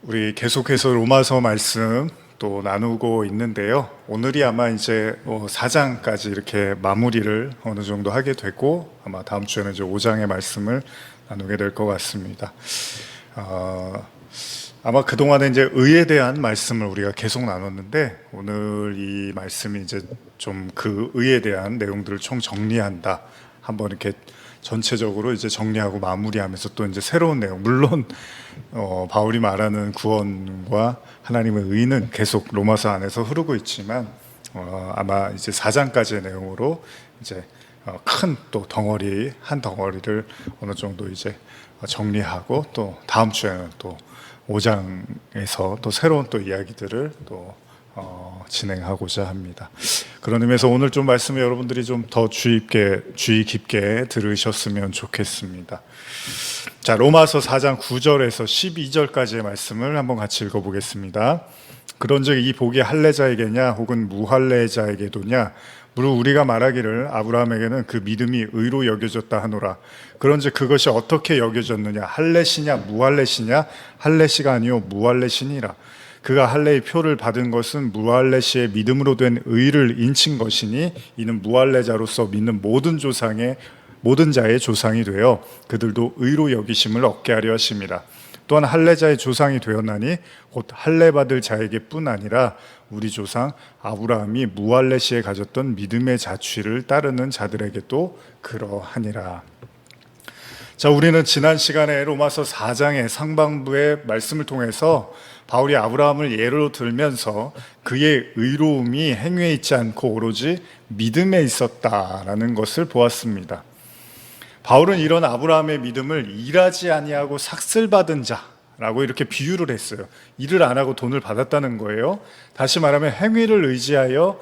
우리 계속해서 로마서 말씀 또 나누고 있는데요. 오늘이 아마 이제 4장까지 이렇게 마무리를 어느 정도 하게 되고 아마 다음 주에는 이제 5장의 말씀을 나누게 될 것 같습니다. 아마 그동안에 이제 의에 대한 말씀을 우리가 계속 나눴는데 오늘 이 말씀이 이제 좀 그 의에 대한 내용들을 총 정리한다. 한번 이렇게 전체적으로 이제 정리하고 마무리하면서 또 이제 새로운 내용, 물론 바울이 말하는 구원과 하나님의 의는 계속 로마서 안에서 흐르고 있지만 아마 이제 4장까지의 내용으로 이제 큰 또 덩어리 한 덩어리를 어느 정도 이제 정리하고 또 다음 주에는 또 5장에서 또 새로운 또 이야기들을 또 진행하고자 합니다. 그런 의미에서 오늘 좀 말씀을 여러분들이 좀 더 주의 깊게 들으셨으면 좋겠습니다. 자, 로마서 4장 9절에서 12절까지의 말씀을 한번 같이 읽어보겠습니다. 그런즉 이 복이 할례자에게냐 혹은 무할례자에게도냐 무릇 우리가 말하기를 아브라함에게는 그 믿음이 의로 여겨졌다 하노라. 그런즉 그것이 어떻게 여겨졌느냐 할례시냐 무할례시냐 할례시가 아니요 무할례시니라. 그가 할례의 표를 받은 것은 무할례시의 믿음으로 된 의를 인친 것이니 이는 무할례자로서 믿는 모든 자의 조상이 되어 그들도 의로 여기심을 얻게 하려 하심이라. 또한 할례자의 조상이 되었나니 곧 할례 받을 자에게뿐 아니라 우리 조상 아브라함이 무할례시에 가졌던 믿음의 자취를 따르는 자들에게도 그러하니라. 자, 우리는 지난 시간에 로마서 4장의 상반부의 말씀을 통해서 바울이 아브라함을 예로 들면서 그의 의로움이 행위에 있지 않고 오로지 믿음에 있었다라는 것을 보았습니다. 바울은 이런 아브라함의 믿음을 일하지 아니하고 삭슬받은 자라고 이렇게 비유를 했어요. 일을 안 하고 돈을 받았다는 거예요. 다시 말하면 행위를 의지하여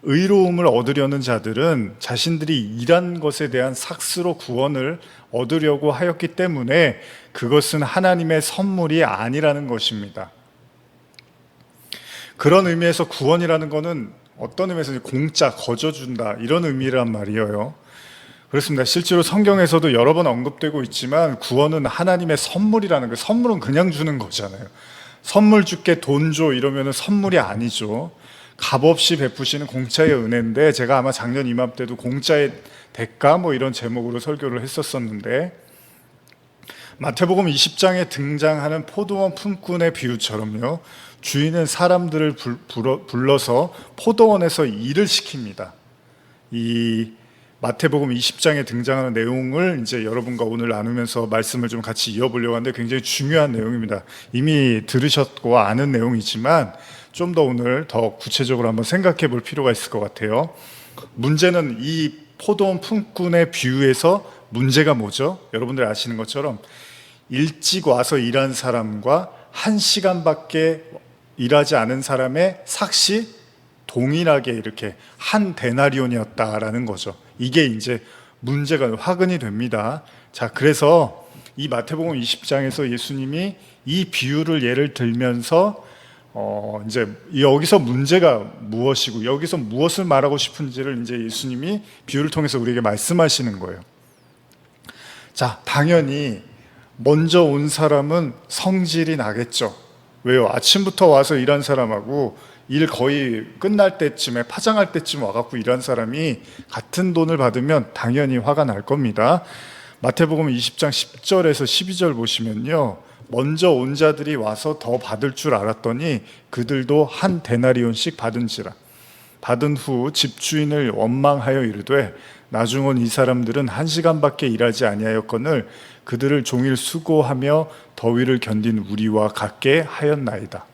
의로움을 얻으려는 자들은 자신들이 일한 것에 대한 삭스로 구원을 얻으려고 하였기 때문에 그것은 하나님의 선물이 아니라는 것입니다. 그런 의미에서 구원이라는 것은 어떤 의미에서 공짜, 거저준다 이런 의미란 말이에요. 그렇습니다. 실제로 성경에서도 여러 번 언급되고 있지만 구원은 하나님의 선물이라는 거예요. 선물은 그냥 주는 거잖아요. 선물 줄게 돈 줘 이러면 선물이 아니죠. 값없이 베푸시는 공짜의 은혜인데 제가 아마 작년 이맘때도 공짜의 대가 뭐 이런 제목으로 설교를 했었었는데 마태복음 20장에 등장하는 포도원 품꾼의 비유처럼요. 주인은 사람들을 불러서 포도원에서 일을 시킵니다. 이 마태복음 20장에 등장하는 내용을 이제 여러분과 오늘 나누면서 말씀을 좀 같이 이어보려고 하는데 굉장히 중요한 내용입니다. 이미 들으셨고 아는 내용이지만 좀 더 오늘 더 구체적으로 한번 생각해 볼 필요가 있을 것 같아요. 문제는 이 포도원 품꾼의 비유에서 문제가 뭐죠? 여러분들 아시는 것처럼 일찍 와서 일한 사람과 1시간밖에 일하지 않은 사람의 삭시 동일하게 이렇게 한 데나리온이었다라는 거죠. 이게 이제 문제가 화근이 됩니다. 자, 그래서 이 마태복음 20장에서 예수님이 이 비유를 예를 들면서 이제 여기서 문제가 무엇이고 여기서 무엇을 말하고 싶은지를 이제 예수님이 비유를 통해서 우리에게 말씀하시는 거예요. 자, 당연히 먼저 온 사람은 성질이 나겠죠. 왜요? 아침부터 와서 일한 사람하고 일 거의 끝날 때쯤에 파장할 때쯤 와갖고 일한 사람이 같은 돈을 받으면 당연히 화가 날 겁니다. 마태복음 20장 10절에서 12절 보시면요. 먼저 온 자들이 와서 더 받을 줄 알았더니 그들도 한 데나리온씩 받은지라. 받은 후 집주인을 원망하여 이르되 나중 온 이 사람들은 1시간밖에 일하지 아니하였거늘 그들을 종일 수고하며 더위를 견딘 우리와 같게 하였나이다.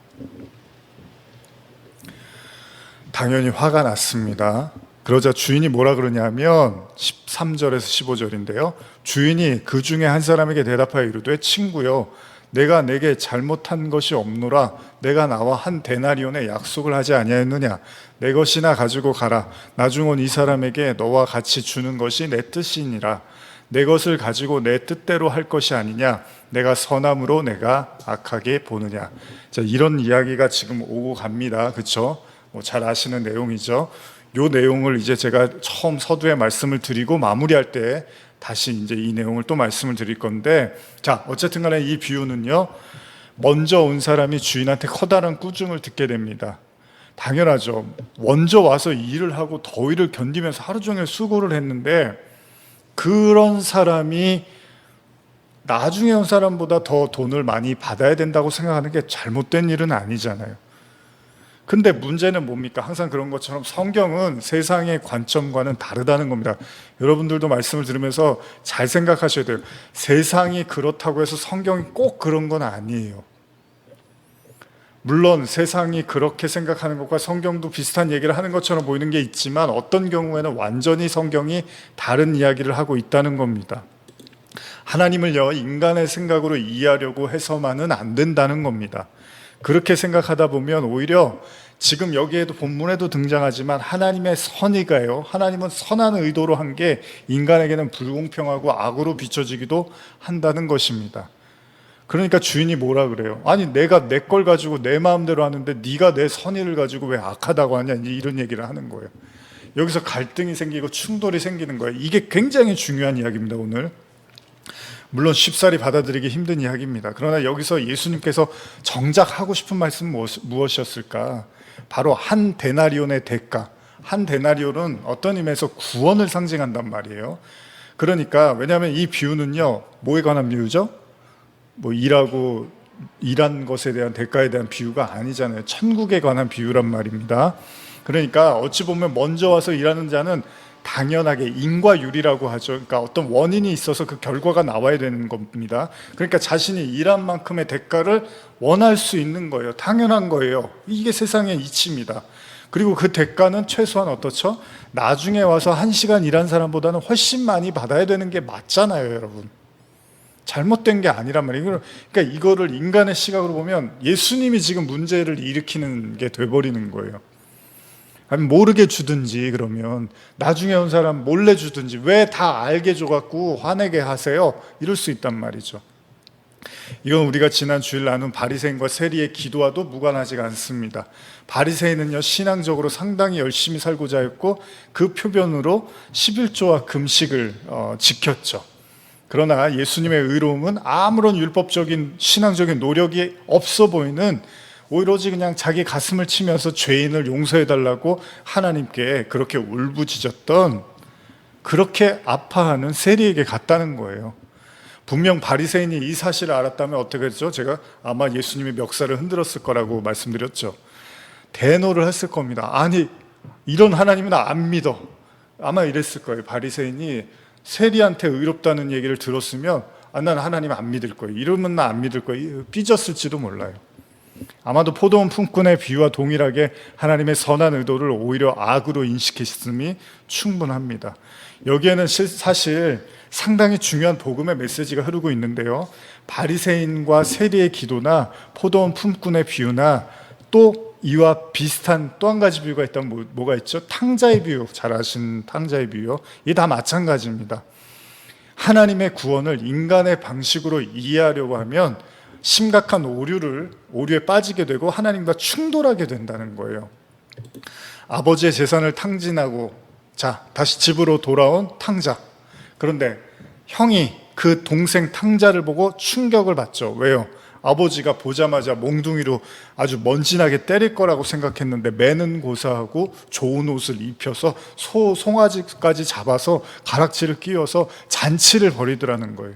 당연히 화가 났습니다. 그러자 주인이 뭐라 그러냐면 13절에서 15절인데요. 주인이 그 중에 한 사람에게 대답하여 이르되 친구여 내가 내게 잘못한 것이 없노라. 내가 나와 한 데나리온의 약속을 하지 아니하였느냐. 내 것이나 가지고 가라. 나중 온 이 사람에게 너와 같이 주는 것이 내 뜻이니라. 내 것을 가지고 내 뜻대로 할 것이 아니냐. 내가 선함으로 내가 악하게 보느냐. 자, 이런 이야기가 지금 오고 갑니다. 그렇죠? 잘 아시는 내용이죠. 이 내용을 이제 제가 처음 서두에 말씀을 드리고 마무리할 때 다시 이제 이 내용을 또 말씀을 드릴 건데, 자, 어쨌든 간에 이 비유는요, 먼저 온 사람이 주인한테 커다란 꾸중을 듣게 됩니다. 당연하죠. 먼저 와서 일을 하고 더위를 견디면서 하루 종일 수고를 했는데 그런 사람이 나중에 온 사람보다 더 돈을 많이 받아야 된다고 생각하는 게 잘못된 일은 아니잖아요. 근데 문제는 뭡니까? 항상 그런 것처럼 성경은 세상의 관점과는 다르다는 겁니다. 여러분들도 말씀을 들으면서 잘 생각하셔야 돼요. 세상이 그렇다고 해서 성경이 꼭 그런 건 아니에요. 물론 세상이 그렇게 생각하는 것과 성경도 비슷한 얘기를 하는 것처럼 보이는 게 있지만 어떤 경우에는 완전히 성경이 다른 이야기를 하고 있다는 겁니다. 하나님을요, 인간의 생각으로 이해하려고 해서만은 안 된다는 겁니다. 그렇게 생각하다 보면 오히려 지금 여기에도 본문에도 등장하지만 하나님의 선의가요, 하나님은 선한 의도로 한 게 인간에게는 불공평하고 악으로 비춰지기도 한다는 것입니다. 그러니까 주인이 뭐라 그래요? 아니 내가 내 걸 가지고 내 마음대로 하는데 네가 내 선의를 가지고 왜 악하다고 하냐, 이런 얘기를 하는 거예요. 여기서 갈등이 생기고 충돌이 생기는 거예요. 이게 굉장히 중요한 이야기입니다. 오늘 물론 쉽사리 받아들이기 힘든 이야기입니다. 그러나 여기서 예수님께서 정작 하고 싶은 말씀은 무엇이었을까? 바로 한 데나리온의 대가. 한 데나리온은 어떤 의미에서 구원을 상징한단 말이에요. 그러니까 왜냐하면 이 비유는요, 뭐에 관한 비유죠? 뭐 일한 것에 대한 대가에 대한 비유가 아니잖아요. 천국에 관한 비유란 말입니다. 그러니까 어찌 보면 먼저 와서 일하는 자는 당연하게 인과율이라고 하죠. 그러니까 어떤 원인이 있어서 그 결과가 나와야 되는 겁니다. 그러니까 자신이 일한 만큼의 대가를 원할 수 있는 거예요. 당연한 거예요. 이게 세상의 이치입니다. 그리고 그 대가는 최소한 어떻죠? 나중에 와서 1시간 일한 사람보다는 훨씬 많이 받아야 되는 게 맞잖아요, 여러분. 잘못된 게 아니란 말이에요. 그러니까 이거를 인간의 시각으로 보면 예수님이 지금 문제를 일으키는 게 돼버리는 거예요. 아니 모르게 주든지, 그러면 나중에 온 사람 몰래 주든지, 왜 다 알게 줘갖고 화내게 하세요? 이럴 수 있단 말이죠. 이건 우리가 지난 주일 나눈 바리새인과 세리의 기도와도 무관하지가 않습니다. 바리새인은요, 신앙적으로 상당히 열심히 살고자 했고 그 표변으로 11조와 금식을 지켰죠. 그러나 예수님의 의로움은 아무런 율법적인 신앙적인 노력이 없어 보이는, 오로지 그냥 자기 가슴을 치면서 죄인을 용서해달라고 하나님께 그렇게 울부짖었던, 그렇게 아파하는 세리에게 갔다는 거예요. 분명 바리새인이 이 사실을 알았다면 어떻게 했죠? 제가 아마 예수님의 멱살을 흔들었을 거라고 말씀드렸죠. 대노를 했을 겁니다. 아니 이런 하나님은 안 믿어, 아마 이랬을 거예요. 바리새인이 세리한테 의롭다는 얘기를 들었으면 난 하나님 안 믿을 거예요, 이러면 나 안 믿을 거예요, 삐졌을지도 몰라요. 아마도 포도원 품꾼의 비유와 동일하게 하나님의 선한 의도를 오히려 악으로 인식했음이 충분합니다. 여기에는 사실 상당히 중요한 복음의 메시지가 흐르고 있는데요, 바리새인과 세리의 기도나 포도원 품꾼의 비유나 또 이와 비슷한 또 한 가지 비유가 있다면 뭐가 있죠? 탕자의 비유, 잘 아시는 탕자의 비유요. 이게 다 마찬가지입니다. 하나님의 구원을 인간의 방식으로 이해하려고 하면 심각한 오류에 빠지게 되고 하나님과 충돌하게 된다는 거예요. 아버지의 재산을 탕진하고 다시 집으로 돌아온 탕자. 그런데 형이 그 동생 탕자를 보고 충격을 받죠. 왜요? 아버지가 보자마자 몽둥이로 아주 먼지나게 때릴 거라고 생각했는데 매는 고사하고 좋은 옷을 입혀서 송아지까지 잡아서 가락지를 끼워서 잔치를 벌이더라는 거예요.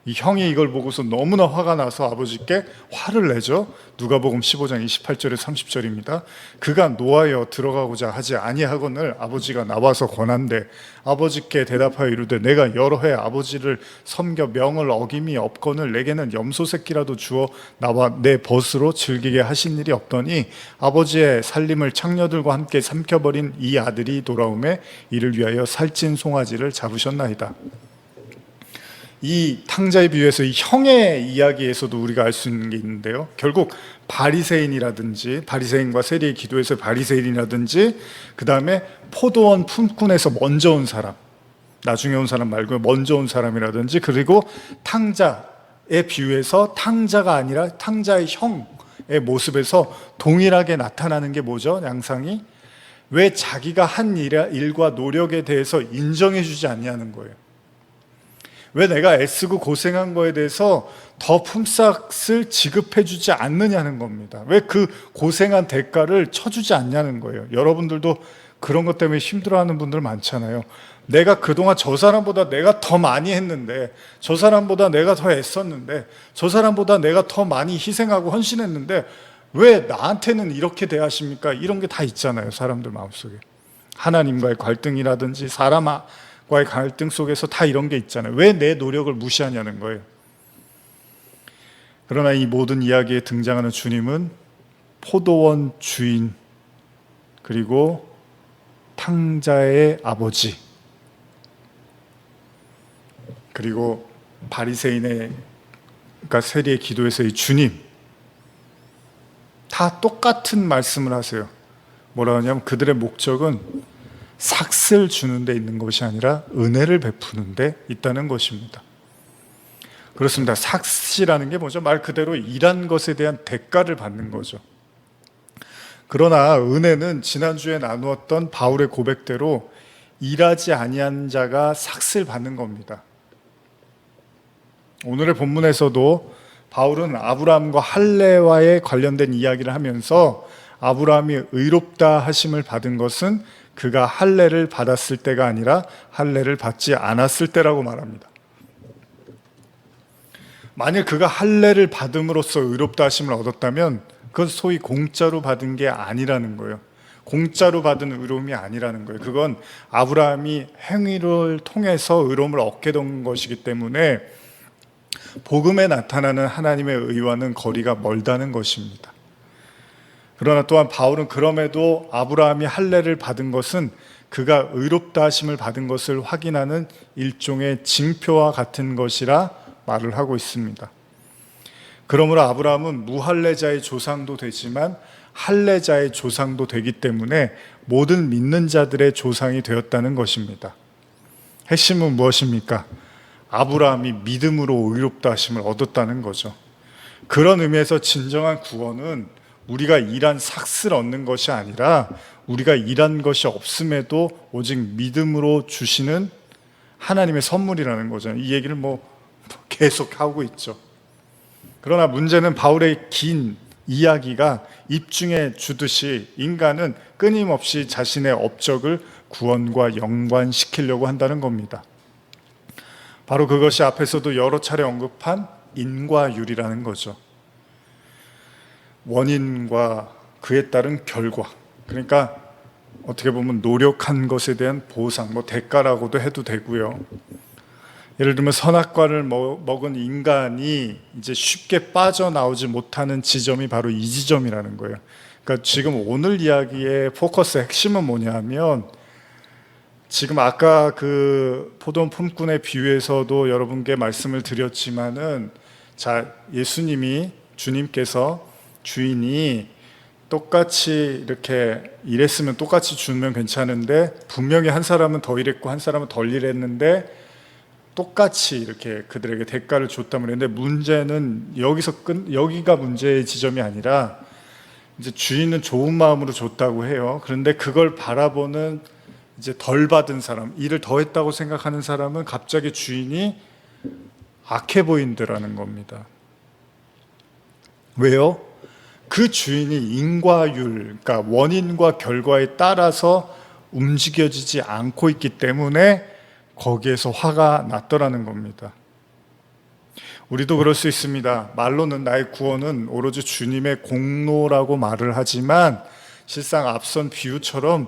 이 형이 이걸 보고서 너무나 화가 나서 아버지께 화를 내죠. 누가복음 15장 28절에 30절입니다. 그가 노하여 들어가고자 하지 아니하거늘 아버지가 나와서 권한대 아버지께 대답하여 이르되 내가 여러 해 아버지를 섬겨 명을 어김이 없거늘 내게는 염소 새끼라도 주어 나와 내 벗으로 즐기게 하신 일이 없더니 아버지의 살림을 창녀들과 함께 삼켜버린 이 아들이 돌아오매 이를 위하여 살찐 송아지를 잡으셨나이다. 이 탕자의 비유에서 이 형의 이야기에서도 우리가 알 수 있는 게 있는데요, 결국 바리새인과 세리의 기도에서 바리새인이라든지 그 다음에 포도원 품꾼에서 먼저 온 사람, 나중에 온 사람 말고 먼저 온 사람이라든지, 그리고 탕자의 비유에서 탕자가 아니라 탕자의 형의 모습에서 동일하게 나타나는 게 뭐죠? 양상이 왜 자기가 한 일과 노력에 대해서 인정해 주지 않냐는 거예요. 왜 내가 애쓰고 고생한 거에 대해서 더 품삯을 지급해주지 않느냐는 겁니다. 왜 그 고생한 대가를 쳐주지 않냐는 거예요. 여러분들도 그런 것 때문에 힘들어하는 분들 많잖아요. 내가 그동안 저 사람보다 내가 더 많이 했는데, 저 사람보다 내가 더 애썼는데, 저 사람보다 내가 더 많이 희생하고 헌신했는데 왜 나한테는 이렇게 대하십니까? 이런 게 다 있잖아요, 사람들 마음속에. 하나님과의 갈등이라든지 사람과의 갈등 속에서 다 이런 게 있잖아요. 왜 내 노력을 무시하냐는 거예요. 그러나 이 모든 이야기에 등장하는 주님은 포도원 주인, 그리고 탕자의 아버지, 그리고 바리새인의, 그러니까 세리의 기도에서의 주님, 다 똑같은 말씀을 하세요. 뭐라 하냐면 그들의 목적은 삭슬 주는 데 있는 것이 아니라 은혜를 베푸는 데 있다는 것입니다. 그렇습니다. 삭시라는 게 뭐죠? 말 그대로 일한 것에 대한 대가를 받는 거죠. 그러나 은혜는 지난주에 나누었던 바울의 고백대로 일하지 아니한 자가 삭슬 받는 겁니다. 오늘의 본문에서도 바울은 아브라함과 할례와의 관련된 이야기를 하면서 아브라함이 의롭다 하심을 받은 것은 그가 할례를 받았을 때가 아니라 할례를 받지 않았을 때라고 말합니다. 만일 그가 할례를 받음으로써 의롭다 하심을 얻었다면 그건 소위 공짜로 받은 게 아니라는 거예요. 공짜로 받은 의로움이 아니라는 거예요. 그건 아브라함이 행위를 통해서 의로움을 얻게 된 것이기 때문에 복음에 나타나는 하나님의 의와는 거리가 멀다는 것입니다. 그러나 또한 바울은 그럼에도 아브라함이 할례를 받은 것은 그가 의롭다 하심을 받은 것을 확인하는 일종의 징표와 같은 것이라 말을 하고 있습니다. 그러므로 아브라함은 무할례자의 조상도 되지만 할례자의 조상도 되기 때문에 모든 믿는 자들의 조상이 되었다는 것입니다. 핵심은 무엇입니까? 아브라함이 믿음으로 의롭다 하심을 얻었다는 거죠. 그런 의미에서 진정한 구원은 우리가 일한 삭슬 얻는 것이 아니라 우리가 일한 것이 없음에도 오직 믿음으로 주시는 하나님의 선물이라는 거죠. 이 얘기를 계속 하고 있죠. 그러나 문제는 바울의 긴 이야기가 입중해 주듯이 인간은 끊임없이 자신의 업적을 구원과 연관시키려고 한다는 겁니다. 바로 그것이 앞에서도 여러 차례 언급한 인과율이라는 거죠. 원인과 그에 따른 결과, 그러니까 어떻게 보면 노력한 것에 대한 보상, 대가라고도 해도 되고요. 예를 들면 선악과를 먹은 인간이 이제 쉽게 빠져나오지 못하는 지점이 바로 이 지점이라는 거예요. 그러니까 지금 오늘 이야기의 포커스 핵심은 뭐냐면, 지금 아까 그 포도원 품꾼의 비유에서도 여러분께 말씀을 드렸지만은, 예수님이, 주님께서 주인이 똑같이 이렇게 일했으면 똑같이 주면 괜찮은데 분명히 한 사람은 더 일했고 한 사람은 덜 일했는데 똑같이 이렇게 그들에게 대가를 줬다면, 그런데 문제는 여기가 문제의 지점이 아니라, 이제 주인은 좋은 마음으로 줬다고 해요. 그런데 그걸 바라보는 이제 덜 받은 사람, 일을 더 했다고 생각하는 사람은 갑자기 주인이 악해 보인다라는 겁니다. 왜요? 그 주인이 인과율, 그러니까 원인과 결과에 따라서 움직여지지 않고 있기 때문에 거기에서 화가 났더라는 겁니다. 우리도 그럴 수 있습니다. 말로는 나의 구원은 오로지 주님의 공로라고 말을 하지만 실상 앞선 비유처럼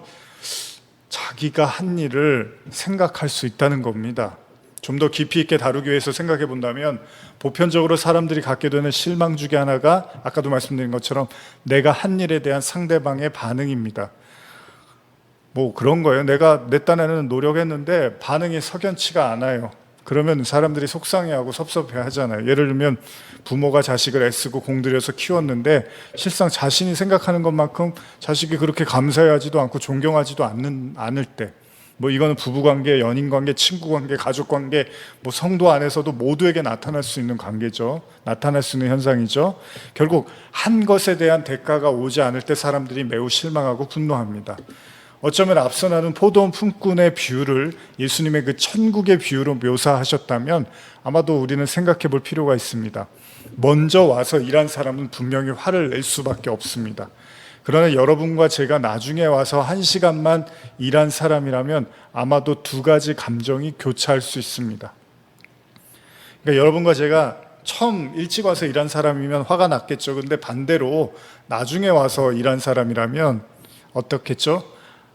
자기가 한 일을 생각할 수 있다는 겁니다. 좀 더 깊이 있게 다루기 위해서 생각해 본다면, 보편적으로 사람들이 갖게 되는 실망 중에 하나가 아까도 말씀드린 것처럼 내가 한 일에 대한 상대방의 반응입니다. 그런 거예요. 내가 내 딴에는 노력했는데 반응이 석연치가 않아요. 그러면 사람들이 속상해하고 섭섭해 하잖아요. 예를 들면 부모가 자식을 애쓰고 공들여서 키웠는데 실상 자신이 생각하는 것만큼 자식이 그렇게 감사해하지도 않고 존경하지도 않을 때, 이거는 부부관계, 연인관계, 친구관계, 가족관계, 성도 안에서도 모두에게 나타날 수 있는 관계죠. 나타날 수 있는 현상이죠. 결국 한 것에 대한 대가가 오지 않을 때 사람들이 매우 실망하고 분노합니다. 어쩌면 앞서 나눈 포도원 품꾼의 비유를 예수님의 그 천국의 비유로 묘사하셨다면 아마도 우리는 생각해 볼 필요가 있습니다. 먼저 와서 일한 사람은 분명히 화를 낼 수밖에 없습니다. 그러나 여러분과 제가 나중에 와서 1시간만 일한 사람이라면 아마도 두 가지 감정이 교차할 수 있습니다. 그러니까 여러분과 제가 처음 일찍 와서 일한 사람이면 화가 났겠죠. 근데 반대로 나중에 와서 일한 사람이라면 어떻겠죠?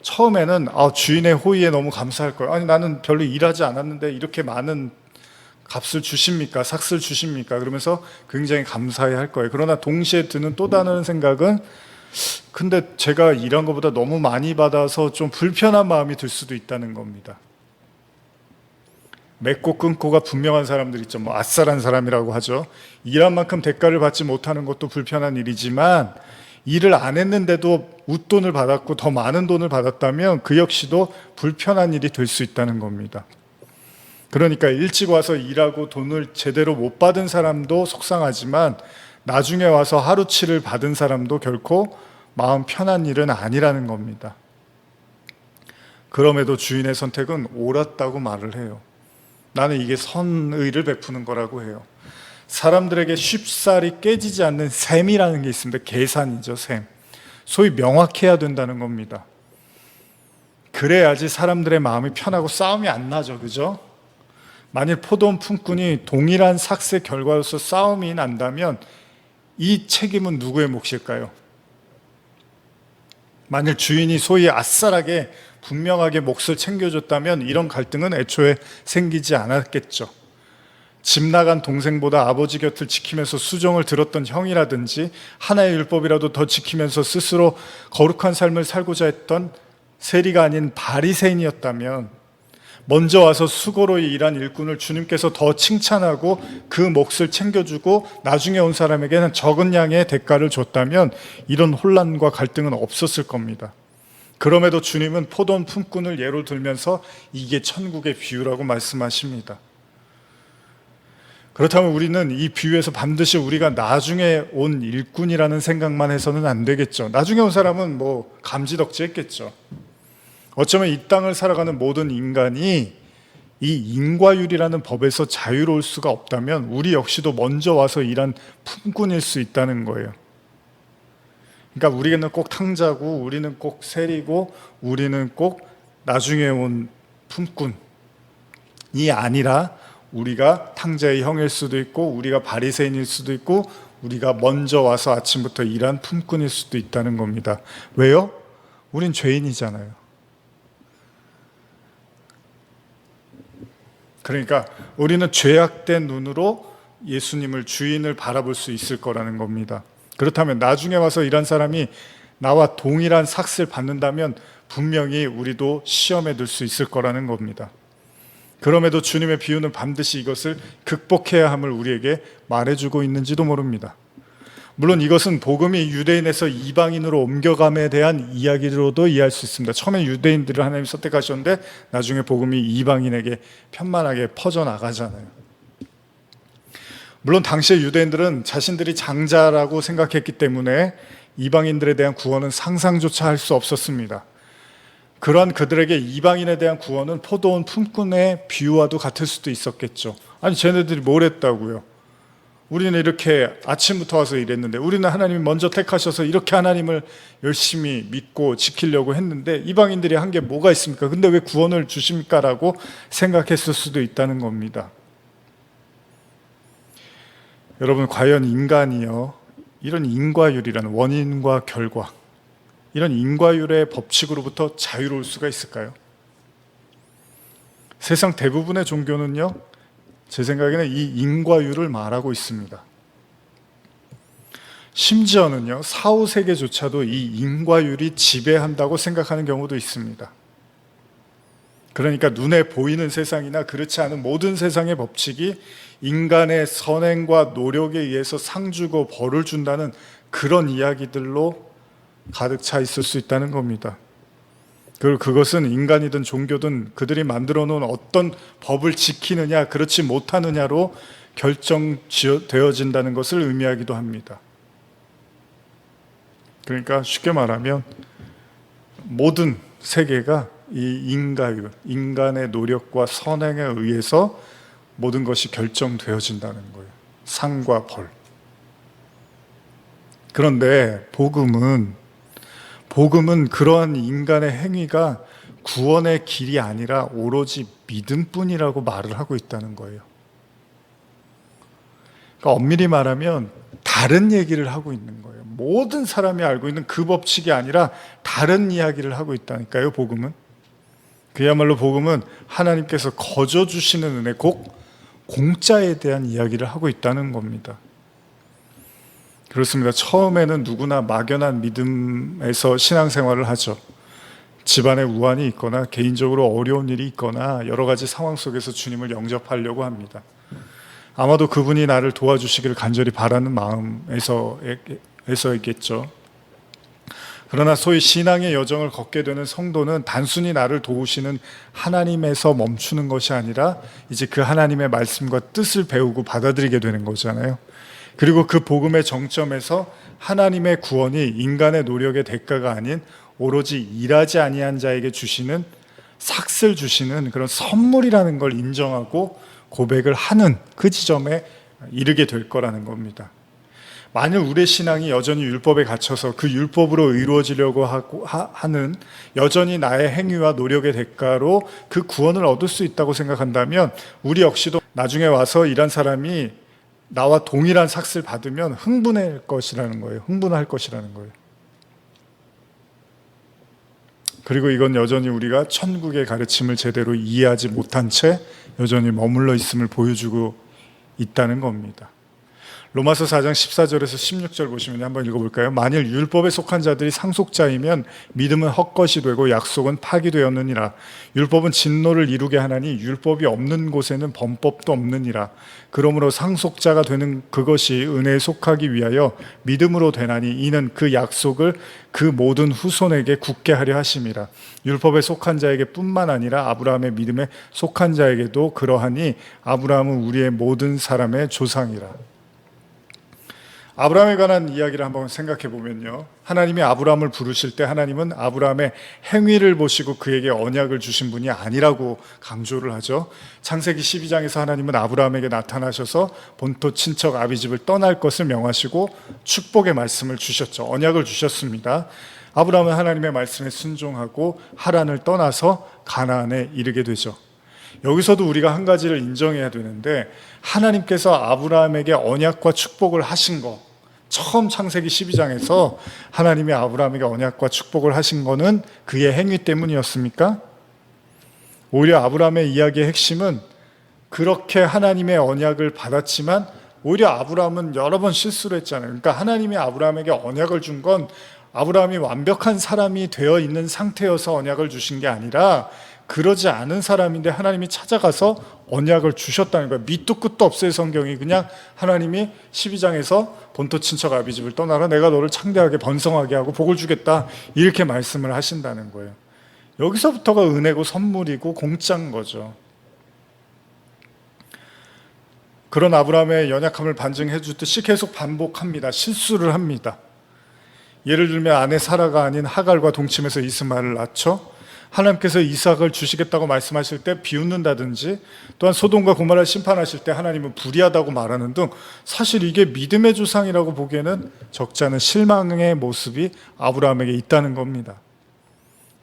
처음에는 주인의 호의에 너무 감사할 거예요. 아니 나는 별로 일하지 않았는데 이렇게 많은 값을 주십니까? 삭스를 주십니까? 그러면서 굉장히 감사해 할 거예요. 그러나 동시에 드는 또 다른 생각은 근데 제가 일한 것보다 너무 많이 받아서 좀 불편한 마음이 들 수도 있다는 겁니다. 맺고 끊고가 분명한 사람들 있죠. 뭐 아싸란 사람이라고 하죠. 일한 만큼 대가를 받지 못하는 것도 불편한 일이지만 일을 안 했는데도 웃돈을 받았고 더 많은 돈을 받았다면 그 역시도 불편한 일이 될 수 있다는 겁니다. 그러니까 일찍 와서 일하고 돈을 제대로 못 받은 사람도 속상하지만 나중에 와서 하루치를 받은 사람도 결코 마음 편한 일은 아니라는 겁니다. 그럼에도 주인의 선택은 옳았다고 말을 해요. 나는 이게 선의를 베푸는 거라고 해요. 사람들에게 쉽사리 깨지지 않는 셈이라는 게 있습니다. 계산이죠, 셈. 소위 명확해야 된다는 겁니다. 그래야지 사람들의 마음이 편하고 싸움이 안 나죠, 그죠? 만일 포도원 품꾼이 동일한 삭세 결과로서 싸움이 난다면 이 책임은 누구의 몫일까요? 만일 주인이 소위 아싸라게 분명하게 몫을 챙겨줬다면 이런 갈등은 애초에 생기지 않았겠죠. 집 나간 동생보다 아버지 곁을 지키면서 수종을 들었던 형이라든지 하나의 율법이라도 더 지키면서 스스로 거룩한 삶을 살고자 했던 세리가 아닌 바리새인이었다면 먼저 와서 수고로 일한 일꾼을 주님께서 더 칭찬하고 그 몫을 챙겨주고 나중에 온 사람에게는 적은 양의 대가를 줬다면 이런 혼란과 갈등은 없었을 겁니다. 그럼에도 주님은 포도원 품꾼을 예로 들면서 이게 천국의 비유라고 말씀하십니다. 그렇다면 우리는 이 비유에서 반드시 우리가 나중에 온 일꾼이라는 생각만 해서는 안 되겠죠. 나중에 온 사람은 뭐 감지덕지 했겠죠. 어쩌면 이 땅을 살아가는 모든 인간이 이 인과율이라는 법에서 자유로울 수가 없다면 우리 역시도 먼저 와서 일한 품꾼일 수 있다는 거예요. 그러니까 우리는 꼭 탕자고 우리는 꼭 세리고 우리는 꼭 나중에 온 품꾼이 아니라 우리가 탕자의 형일 수도 있고 우리가 바리새인일 수도 있고 우리가 먼저 와서 아침부터 일한 품꾼일 수도 있다는 겁니다. 왜요? 우린 죄인이잖아요. 그러니까 우리는 죄악된 눈으로 예수님을 주인을 바라볼 수 있을 거라는 겁니다. 그렇다면 나중에 와서 일한 사람이 나와 동일한 삭스를 받는다면 분명히 우리도 시험에 들 수 있을 거라는 겁니다. 그럼에도 주님의 비유는 반드시 이것을 극복해야 함을 우리에게 말해주고 있는지도 모릅니다. 물론 이것은 복음이 유대인에서 이방인으로 옮겨감에 대한 이야기로도 이해할 수 있습니다. 처음에 유대인들을 하나님 선택하셨는데 나중에 복음이 이방인에게 편만하게 퍼져나가잖아요. 물론 당시의 유대인들은 자신들이 장자라고 생각했기 때문에 이방인들에 대한 구원은 상상조차 할 수 없었습니다. 그러한 그들에게 이방인에 대한 구원은 포도원 품꾼의 비유와도 같을 수도 있었겠죠. 아니 쟤네들이 뭘 했다고요? 우리는 이렇게 아침부터 와서 일했는데 우리는 하나님이 먼저 택하셔서 이렇게 하나님을 열심히 믿고 지키려고 했는데 이방인들이 한 게 뭐가 있습니까? 근데 왜 구원을 주십니까? 라고 생각했을 수도 있다는 겁니다. 여러분 과연 인간이요 이런 인과율이라는 원인과 결과 이런 인과율의 법칙으로부터 자유로울 수가 있을까요? 세상 대부분의 종교는요 제 생각에는 이 인과율을 말하고 있습니다. 심지어는요 사후세계조차도 이 인과율이 지배한다고 생각하는 경우도 있습니다. 그러니까 눈에 보이는 세상이나 그렇지 않은 모든 세상의 법칙이 인간의 선행과 노력에 의해서 상 주고 벌을 준다는 그런 이야기들로 가득 차 있을 수 있다는 겁니다. 그리고 그것은 인간이든 종교든 그들이 만들어 놓은 어떤 법을 지키느냐 그렇지 못하느냐로 결정되어진다는 것을 의미하기도 합니다. 그러니까 쉽게 말하면 모든 세계가 이 인과율, 인간의 노력과 선행에 의해서 모든 것이 결정되어진다는 거예요. 상과 벌. 그런데 복음은 그러한 인간의 행위가 구원의 길이 아니라 오로지 믿음뿐이라고 말을 하고 있다는 거예요. 그러니까 엄밀히 말하면 다른 얘기를 하고 있는 거예요. 모든 사람이 알고 있는 그 법칙이 아니라 다른 이야기를 하고 있다니까요, 복음은. 그야말로 복음은 하나님께서 거저 주시는 은혜, 곧 공짜에 대한 이야기를 하고 있다는 겁니다. 그렇습니다. 처음에는 누구나 막연한 믿음에서 신앙생활을 하죠. 집안에 우환이 있거나 개인적으로 어려운 일이 있거나 여러 가지 상황 속에서 주님을 영접하려고 합니다. 아마도 그분이 나를 도와주시기를 간절히 바라는 마음에서겠죠. 그러나 소위 신앙의 여정을 걷게 되는 성도는 단순히 나를 도우시는 하나님에서 멈추는 것이 아니라 이제 그 하나님의 말씀과 뜻을 배우고 받아들이게 되는 거잖아요. 그리고 그 복음의 정점에서 하나님의 구원이 인간의 노력의 대가가 아닌 오로지 일하지 아니한 자에게 주시는 삭슬 주시는 그런 선물이라는 걸 인정하고 고백을 하는 그 지점에 이르게 될 거라는 겁니다. 만일 우리의 신앙이 여전히 율법에 갇혀서 그 율법으로 이루어지려고 하는 여전히 나의 행위와 노력의 대가로 그 구원을 얻을 수 있다고 생각한다면 우리 역시도 나중에 와서 이런 사람이 나와 동일한 삭슬 받으면 흥분할 것이라는 거예요. 그리고 이건 여전히 우리가 천국의 가르침을 제대로 이해하지 못한 채 여전히 머물러 있음을 보여주고 있다는 겁니다. 로마서 4장 14절에서 16절 보시면 한번 읽어볼까요? 만일 율법에 속한 자들이 상속자이면 믿음은 헛것이 되고 약속은 파기되었느니라. 율법은 진노를 이루게 하나니 율법이 없는 곳에는 범법도 없느니라. 그러므로 상속자가 되는 그것이 은혜에 속하기 위하여 믿음으로 되나니 이는 그 약속을 그 모든 후손에게 굳게 하려 하심이라. 율법에 속한 자에게 뿐만 아니라 아브라함의 믿음에 속한 자에게도 그러하니 아브라함은 우리의 모든 사람의 조상이라. 아브라함에 관한 이야기를 한번 생각해 보면요, 하나님이 아브라함을 부르실 때 하나님은 아브라함의 행위를 보시고 그에게 언약을 주신 분이 아니라고 강조를 하죠. 창세기 12장에서 하나님은 아브라함에게 나타나셔서 본토 친척 아비집을 떠날 것을 명하시고 축복의 말씀을 주셨죠. 언약을 주셨습니다. 아브라함은 하나님의 말씀에 순종하고 하란을 떠나서 가나안에 이르게 되죠. 여기서도 우리가 한 가지를 인정해야 되는데, 하나님께서 아브라함에게 언약과 축복을 하신 거, 처음 창세기 12장에서 하나님이 아브라함에게 언약과 축복을 하신 거는 그의 행위 때문이었습니까? 오히려 아브라함의 이야기의 핵심은 그렇게 하나님의 언약을 받았지만 오히려 아브라함은 여러 번 실수를 했잖아요. 그러니까 하나님이 아브라함에게 언약을 준 건 아브라함이 완벽한 사람이 되어 있는 상태여서 언약을 주신 게 아니라 그러지 않은 사람인데 하나님이 찾아가서 언약을 주셨다는 거예요. 밑도 끝도 없어요, 성경이. 그냥 하나님이 12장에서 본토 친척 아비집을 떠나라, 내가 너를 창대하게 번성하게 하고 복을 주겠다, 이렇게 말씀을 하신다는 거예요. 여기서부터가 은혜고 선물이고 공짜인 거죠. 그런 아브라함의 연약함을 반증해 주듯이 계속 반복합니다. 실수를 합니다. 예를 들면 아내 사라가 아닌 하갈과 동침해서 이스마엘을 낳죠. 하나님께서 이삭을 주시겠다고 말씀하실 때 비웃는다든지, 또한 소돔과 고모라를 심판하실 때 하나님은 불의하다고 말하는 등 사실 이게 믿음의 조상이라고 보기에는 적지 않은 실망의 모습이 아브라함에게 있다는 겁니다.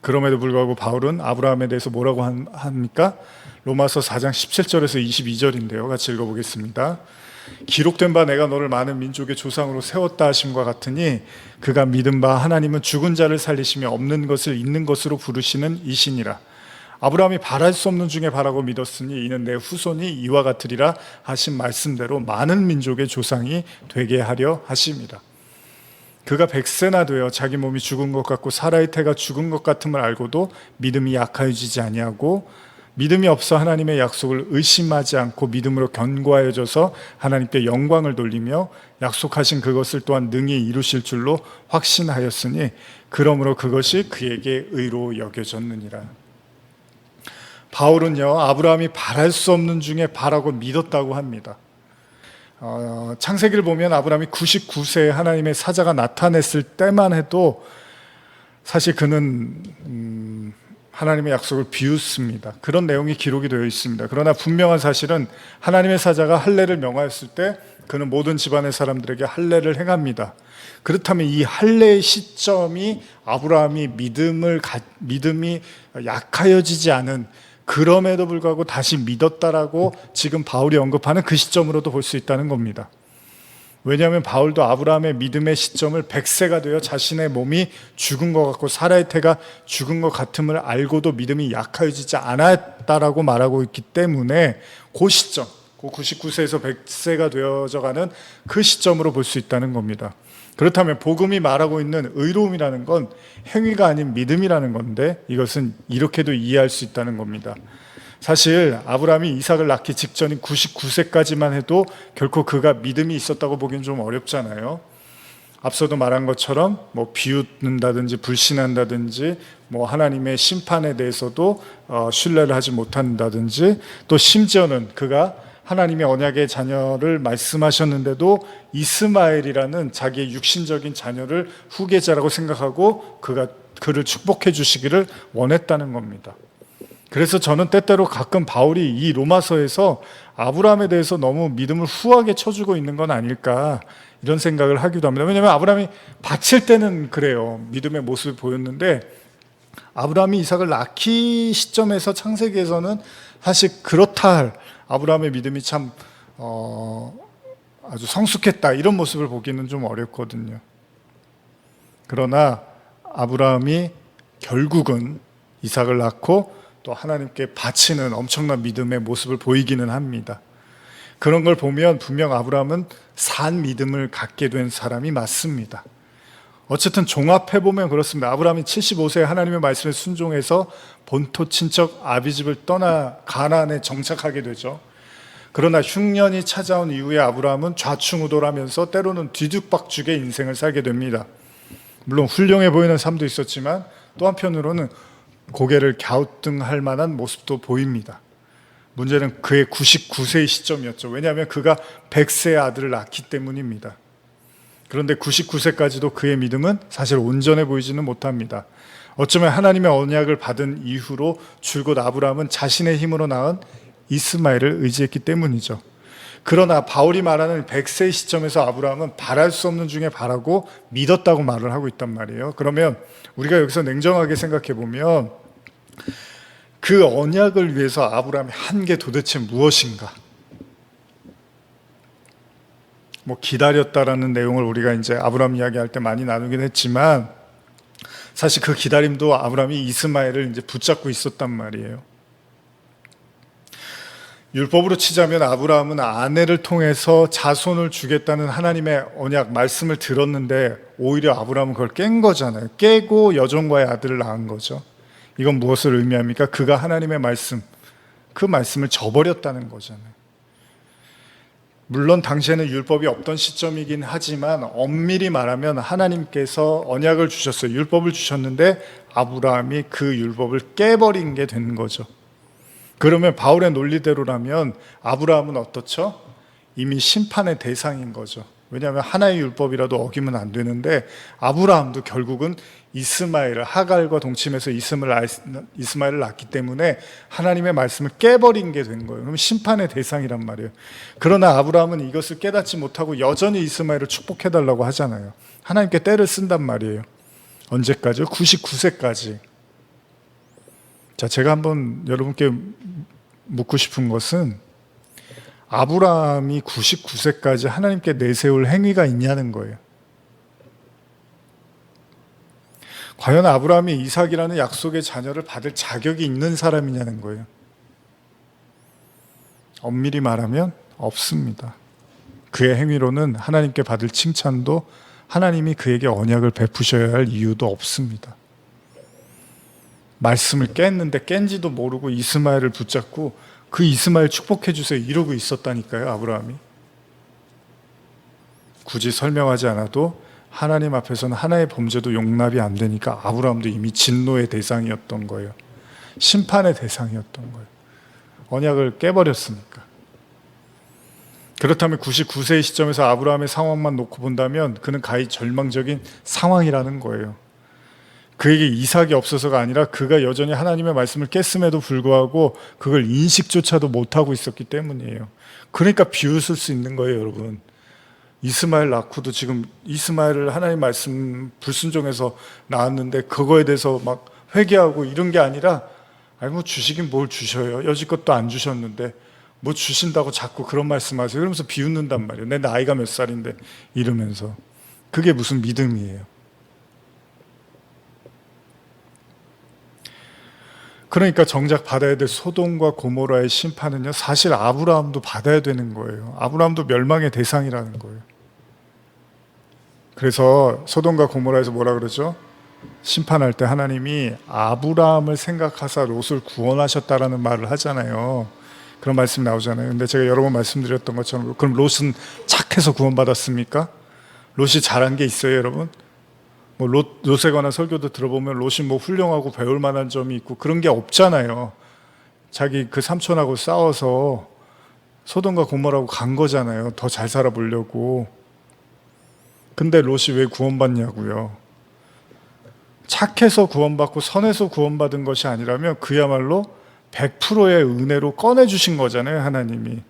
그럼에도 불구하고 바울은 아브라함에 대해서 뭐라고 합니까? 로마서 4장 17절에서 22절인데요. 같이 읽어보겠습니다. 기록된 바 내가 너를 많은 민족의 조상으로 세웠다 하심과 같으니 그가 믿은 바 하나님은 죽은 자를 살리시며 없는 것을 있는 것으로 부르시는 이시니라. 아브라함이 바랄 수 없는 중에 바라고 믿었으니 이는 내 후손이 이와 같으리라 하신 말씀대로 많은 민족의 조상이 되게 하려 하심이라. 그가 100세나 되어 자기 몸이 죽은 것 같고 사라의 태가 죽은 것 같음을 알고도 믿음이 약하여지지 아니하고 믿음이 없어 하나님의 약속을 의심하지 않고 믿음으로 견고하여져서 하나님께 영광을 돌리며 약속하신 그것을 또한 능히 이루실 줄로 확신하였으니 그러므로 그것이 그에게 의로 여겨졌느니라. 바울은요, 아브라함이 바랄 수 없는 중에 바라고 믿었다고 합니다. 창세기를 보면 아브라함이 99세에 하나님의 사자가 나타냈을 때만 해도 사실 그는 하나님의 약속을 비웃습니다. 그런 내용이 기록이 되어 있습니다. 그러나 분명한 사실은 하나님의 사자가 할례를 명하였을 때 그는 모든 집안의 사람들에게 할례를 행합니다. 그렇다면 이 할례의 시점이 아브라함이 믿음이 약하여지지 않은, 그럼에도 불구하고 다시 믿었다라고 지금 바울이 언급하는 그 시점으로도 볼 수 있다는 겁니다. 왜냐하면 바울도 아브라함의 믿음의 시점을 100세가 되어 자신의 몸이 죽은 것 같고 사라의 태가 죽은 것 같음을 알고도 믿음이 약하여지지 않았다라고 말하고 있기 때문에 그 시점, 그 99세에서 100세가 되어져가는 그 시점으로 볼 수 있다는 겁니다. 그렇다면 복음이 말하고 있는 의로움이라는 건 행위가 아닌 믿음이라는 건데, 이것은 이렇게도 이해할 수 있다는 겁니다. 사실 아브라함이 이삭을 낳기 직전인 99세까지만 해도 결코 그가 믿음이 있었다고 보기는 좀 어렵잖아요. 앞서도 말한 것처럼 비웃는다든지 불신한다든지 하나님의 심판에 대해서도 신뢰를 하지 못한다든지, 또 심지어는 그가 하나님의 언약의 자녀를 말씀하셨는데도 이스마엘이라는 자기의 육신적인 자녀를 후계자라고 생각하고 그를 축복해 주시기를 원했다는 겁니다. 그래서 저는 때때로 가끔 바울이 이 로마서에서 아브라함에 대해서 너무 믿음을 후하게 쳐주고 있는 건 아닐까, 이런 생각을 하기도 합니다. 왜냐하면 아브라함이 바칠 때는 그래요, 믿음의 모습을 보였는데 아브라함이 이삭을 낳기 시점에서 창세기에서는 사실 그렇다 할 아브라함의 믿음이 참 아주 성숙했다, 이런 모습을 보기는 좀 어렵거든요. 그러나 아브라함이 결국은 이삭을 낳고 또 하나님께 바치는 엄청난 믿음의 모습을 보이기는 합니다. 그런 걸 보면 분명 아브라함은 산 믿음을 갖게 된 사람이 맞습니다. 어쨌든 종합해보면 그렇습니다. 아브라함이 75세에 하나님의 말씀에 순종해서 본토 친척 아비집을 떠나 가나안에 정착하게 되죠. 그러나 흉년이 찾아온 이후에 아브라함은 좌충우돌하면서 때로는 뒤죽박죽의 인생을 살게 됩니다. 물론 훌륭해 보이는 삶도 있었지만 또 한편으로는 고개를 갸우뚱할 만한 모습도 보입니다. 문제는 그의 99세의 시점이었죠. 왜냐하면 그가 100세의 아들을 낳기 때문입니다. 그런데 99세까지도 그의 믿음은 사실 온전해 보이지는 못합니다. 어쩌면 하나님의 언약을 받은 이후로 줄곧 아브라함은 자신의 힘으로 낳은 이스마엘을 의지했기 때문이죠. 그러나 바울이 말하는 100세의 시점에서 아브라함은 바랄 수 없는 중에 바라고 믿었다고 말을 하고 있단 말이에요. 그러면 우리가 여기서 냉정하게 생각해 보면 그 언약을 위해서 아브라함이 한 게 도대체 무엇인가? 기다렸다라는 내용을 우리가 이제 아브라함 이야기할 때 많이 나누긴 했지만, 사실 그 기다림도 아브라함이 이스마엘을 이제 붙잡고 있었단 말이에요. 율법으로 치자면 아브라함은 아내를 통해서 자손을 주겠다는 하나님의 언약 말씀을 들었는데 오히려 아브라함은 그걸 깬 거잖아요. 깨고 여종과의 아들을 낳은 거죠. 이건 무엇을 의미합니까? 그가 하나님의 말씀, 그 말씀을 저버렸다는 거잖아요. 물론 당시에는 율법이 없던 시점이긴 하지만 엄밀히 말하면 하나님께서 언약을 주셨어요. 율법을 주셨는데 아브라함이 그 율법을 깨버린 게 된 거죠. 그러면 바울의 논리대로라면 아브라함은 어떻죠? 이미 심판의 대상인 거죠. 왜냐하면 하나의 율법이라도 어기면 안 되는데 아브라함도 결국은 이스마엘을 하갈과 동침해서 이스마엘을 낳기 때문에 하나님의 말씀을 깨버린 게 된 거예요. 그럼 심판의 대상이란 말이에요. 그러나 아브라함은 이것을 깨닫지 못하고 여전히 이스마엘을 축복해달라고 하잖아요. 하나님께 때를 쓴단 말이에요. 언제까지요? 99세까지. 자, 제가 한번 여러분께 묻고 싶은 것은 아브라함이 99세까지 하나님께 내세울 행위가 있냐는 거예요. 과연 아브라함이 이삭이라는 약속의 자녀를 받을 자격이 있는 사람이냐는 거예요. 엄밀히 말하면 없습니다. 그의 행위로는 하나님께 받을 칭찬도, 하나님이 그에게 언약을 베푸셔야 할 이유도 없습니다. 말씀을 깼는데 깬지도 모르고 이스마엘을 붙잡고 그 이스마엘 축복해 주세요 이러고 있었다니까요. 아브라함이. 굳이 설명하지 않아도 하나님 앞에서는 하나의 범죄도 용납이 안 되니까 아브라함도 이미 진노의 대상이었던 거예요. 심판의 대상이었던 거예요. 언약을 깨버렸으니까. 그렇다면 99세의 시점에서 아브라함의 상황만 놓고 본다면 그는 가히 절망적인 상황이라는 거예요. 그에게 이삭이 없어서가 아니라 그가 여전히 하나님의 말씀을 깼음에도 불구하고 그걸 인식조차도 못하고 있었기 때문이에요. 그러니까 비웃을 수 있는 거예요, 여러분. 이스마엘 낳고도 지금 이스마엘을 하나님 말씀 불순종해서 낳았는데 그거에 대해서 막 회개하고 이런 게 아니라, 아니 뭐 주시긴 뭘 주셔요. 여지껏도 안 주셨는데 뭐 주신다고 자꾸 그런 말씀하세요. 그러면서 비웃는단 말이에요. 내 나이가 몇 살인데 이러면서. 그게 무슨 믿음이에요. 그러니까 정작 받아야 될 소돔과 고모라의 심판은요, 사실 아브라함도 받아야 되는 거예요. 아브라함도 멸망의 대상이라는 거예요. 그래서 소돔과 고모라에서 뭐라 그러죠? 심판할 때 하나님이 아브라함을 생각하사 롯을 구원하셨다라는 말을 하잖아요. 그런 말씀이 나오잖아요. 근데 제가 여러 번 말씀드렸던 것처럼, 그럼 롯은 착해서 구원받았습니까? 롯이 잘한 게 있어요, 여러분? 뭐 롯에 관한 설교도 들어보면 롯이 뭐 훌륭하고 배울 만한 점이 있고 그런 게 없잖아요. 자기 그 삼촌하고 싸워서 소돔과 고모라고 간 거잖아요. 더 잘 살아보려고. 근데 롯이 왜 구원받냐고요. 착해서 구원받고 선해서 구원받은 것이 아니라면 그야말로 100%의 은혜로 꺼내주신 거잖아요, 하나님이.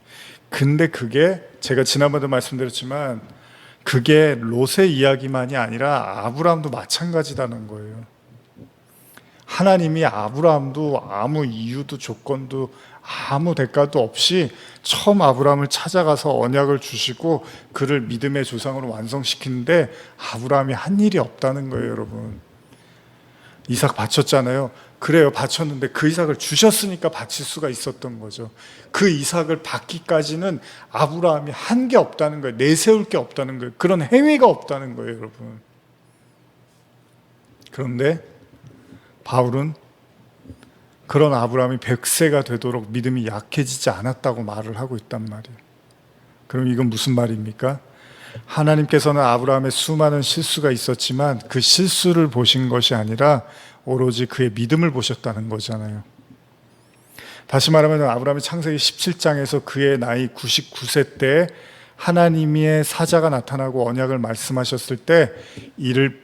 근데 그게 제가 지난번에도 말씀드렸지만 그게 롯의 이야기만이 아니라 아브라함도 마찬가지다는 거예요. 하나님이 아브라함도 아무 이유도 조건도 아무 대가도 없이 처음 아브라함을 찾아가서 언약을 주시고 그를 믿음의 조상으로 완성시키는데 아브라함이 한 일이 없다는 거예요, 여러분. 이삭 바쳤잖아요. 그래요, 바쳤는데 그 이삭을 주셨으니까 바칠 수가 있었던 거죠. 그 이삭을 받기까지는 아브라함이 한 게 없다는 거예요. 내세울 게 없다는 거예요. 그런 행위가 없다는 거예요, 여러분. 그런데 바울은 그런 아브라함이 100세가 되도록 믿음이 약해지지 않았다고 말을 하고 있단 말이에요. 그럼 이건 무슨 말입니까? 하나님께서는 아브라함의 수많은 실수가 있었지만 그 실수를 보신 것이 아니라 오로지 그의 믿음을 보셨다는 거잖아요. 다시 말하면 아브라함이 창세기 17장에서 그의 나이 99세 때 하나님의 사자가 나타나고 언약을 말씀하셨을 때 이를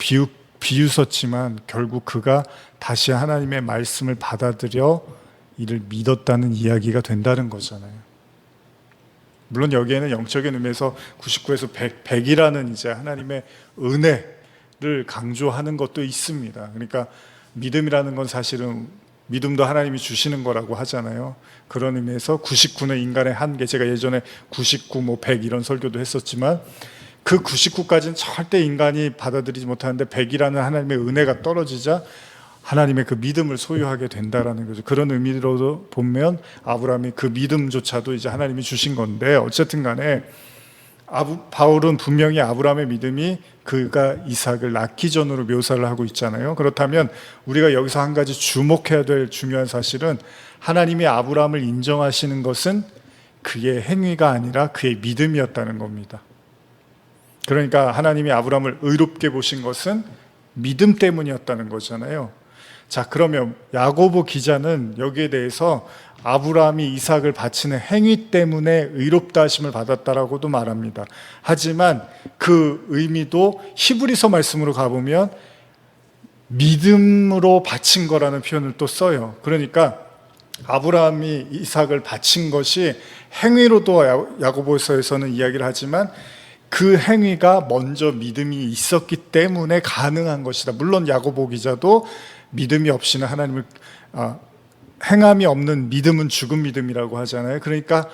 비웃었지만 결국 그가 다시 하나님의 말씀을 받아들여 이를 믿었다는 이야기가 된다는 거잖아요. 물론 여기에는 영적인 의미에서 99에서 100이라는 이제 하나님의 은혜를 강조하는 것도 있습니다. 그러니까 믿음이라는 건 사실은 믿음도 하나님이 주시는 거라고 하잖아요. 그런 의미에서 99는 인간의 한계. 제가 예전에 99, 100 이런 설교도 했었지만 그 99까지는 절대 인간이 받아들이지 못하는데 100이라는 하나님의 은혜가 떨어지자 하나님의 그 믿음을 소유하게 된다라는 거죠. 그런 의미로도 보면 아브라함이 그 믿음조차도 이제 하나님이 주신 건데, 어쨌든 간에 바울은 분명히 아브라함의 믿음이 그가 이삭을 낳기 전으로 묘사를 하고 있잖아요. 그렇다면 우리가 여기서 한 가지 주목해야 될 중요한 사실은 하나님이 아브라함을 인정하시는 것은 그의 행위가 아니라 그의 믿음이었다는 겁니다. 그러니까 하나님이 아브라함을 의롭게 보신 것은 믿음 때문이었다는 거잖아요. 자, 그러면 야고보 기자는 여기에 대해서 아브라함이 이삭을 바치는 행위 때문에 의롭다 하심을 받았다라고도 말합니다. 하지만 그 의미도 히브리서 말씀으로 가보면 믿음으로 바친 거라는 표현을 또 써요. 그러니까 아브라함이 이삭을 바친 것이 행위로도 야고보서에서는 이야기를 하지만 그 행위가 먼저 믿음이 있었기 때문에 가능한 것이다. 물론 야고보 기자도 믿음이 없이는 하나님을 행함이 없는 믿음은 죽은 믿음이라고 하잖아요. 그러니까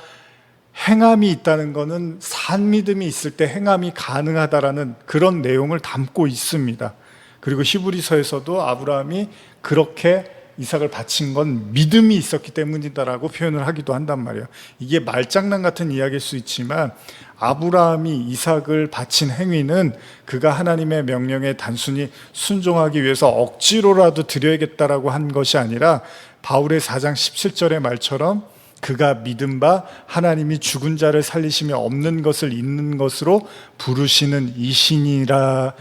행함이 있다는 것은 산 믿음이 있을 때 행함이 가능하다라는 그런 내용을 담고 있습니다. 그리고 히브리서에서도 아브라함이 그렇게 이삭을 바친 건 믿음이 있었기 때문이다라고 표현을 하기도 한단 말이에요. 이게 말장난 같은 이야기일 수 있지만 아브라함이 이삭을 바친 행위는 그가 하나님의 명령에 단순히 순종하기 위해서 억지로라도 드려야겠다라고 한 것이 아니라 바울의 4장 17절의 말처럼 그가 믿은 바 하나님이 죽은 자를 살리시며 없는 것을 있는 것으로 부르시는 이신이라에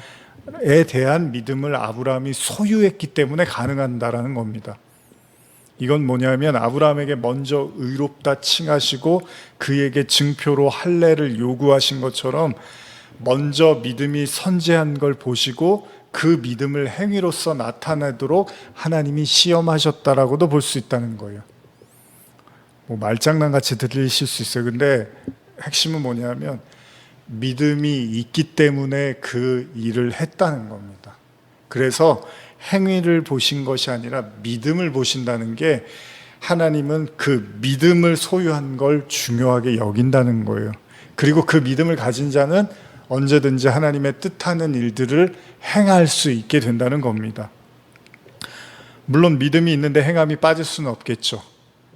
대한 믿음을 아브라함이 소유했기 때문에 가능한다라는 겁니다. 이건 뭐냐면 아브라함에게 먼저 의롭다 칭하시고 그에게 증표로 할례를 요구하신 것처럼 먼저 믿음이 선재한 걸 보시고 그 믿음을 행위로서 나타내도록 하나님이 시험하셨다라고도 볼 수 있다는 거예요. 뭐 말장난같이 들리실 수 있어요. 근데 핵심은 뭐냐면 믿음이 있기 때문에 그 일을 했다는 겁니다. 그래서 행위를 보신 것이 아니라 믿음을 보신다는 게, 하나님은 그 믿음을 소유한 걸 중요하게 여긴다는 거예요. 그리고 그 믿음을 가진 자는 언제든지 하나님의 뜻하는 일들을 행할 수 있게 된다는 겁니다. 물론 믿음이 있는데 행함이 빠질 수는 없겠죠.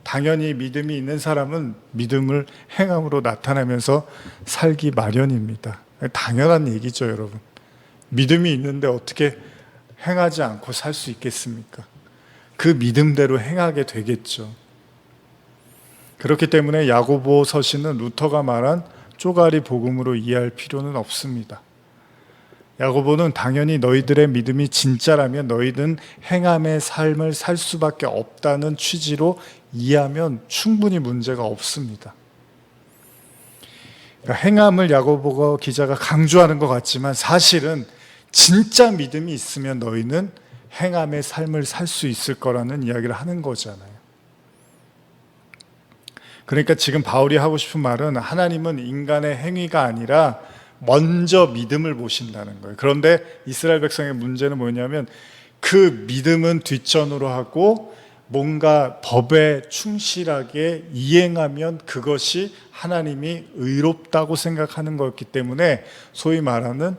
당연히 믿음이 있는 사람은 믿음을 행함으로 나타내면서 살기 마련입니다. 당연한 얘기죠, 여러분. 믿음이 있는데 어떻게 행하지 않고 살 수 있겠습니까? 그 믿음대로 행하게 되겠죠. 그렇기 때문에 야고보 서신은 루터가 말한 쪼가리 복음으로 이해할 필요는 없습니다. 야고보는 당연히 너희들의 믿음이 진짜라면 너희는 행함의 삶을 살 수밖에 없다는 취지로 이해하면 충분히 문제가 없습니다. 그러니까 행함을 야고보 기자가 강조하는 것 같지만 사실은 진짜 믿음이 있으면 너희는 행함의 삶을 살 수 있을 거라는 이야기를 하는 거잖아요. 그러니까 지금 바울이 하고 싶은 말은 하나님은 인간의 행위가 아니라 먼저 믿음을 보신다는 거예요. 그런데 이스라엘 백성의 문제는 뭐냐면 그 믿음은 뒷전으로 하고 뭔가 법에 충실하게 이행하면 그것이 하나님이 의롭다고 생각하는 거였기 때문에 소위 말하는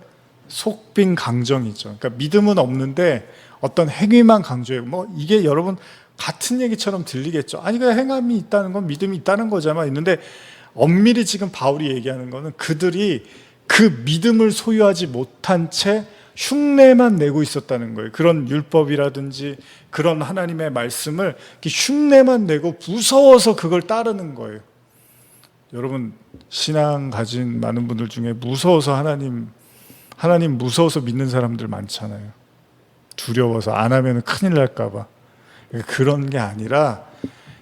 속빈 강정이죠. 그러니까 믿음은 없는데 어떤 행위만 강조해요. 뭐 이게 여러분 같은 얘기처럼 들리겠죠. 아니 그냥 행함이 있다는 건 믿음이 있다는 거잖아. 있는데 엄밀히 지금 바울이 얘기하는 거는 그들이 그 믿음을 소유하지 못한 채 흉내만 내고 있었다는 거예요. 그런 율법이라든지 그런 하나님의 말씀을 흉내만 내고 무서워서 그걸 따르는 거예요. 여러분 신앙 가진 많은 분들 중에 무서워서 하나님 무서워서 믿는 사람들 많잖아요. 두려워서 안 하면 큰일 날까 봐. 그런 게 아니라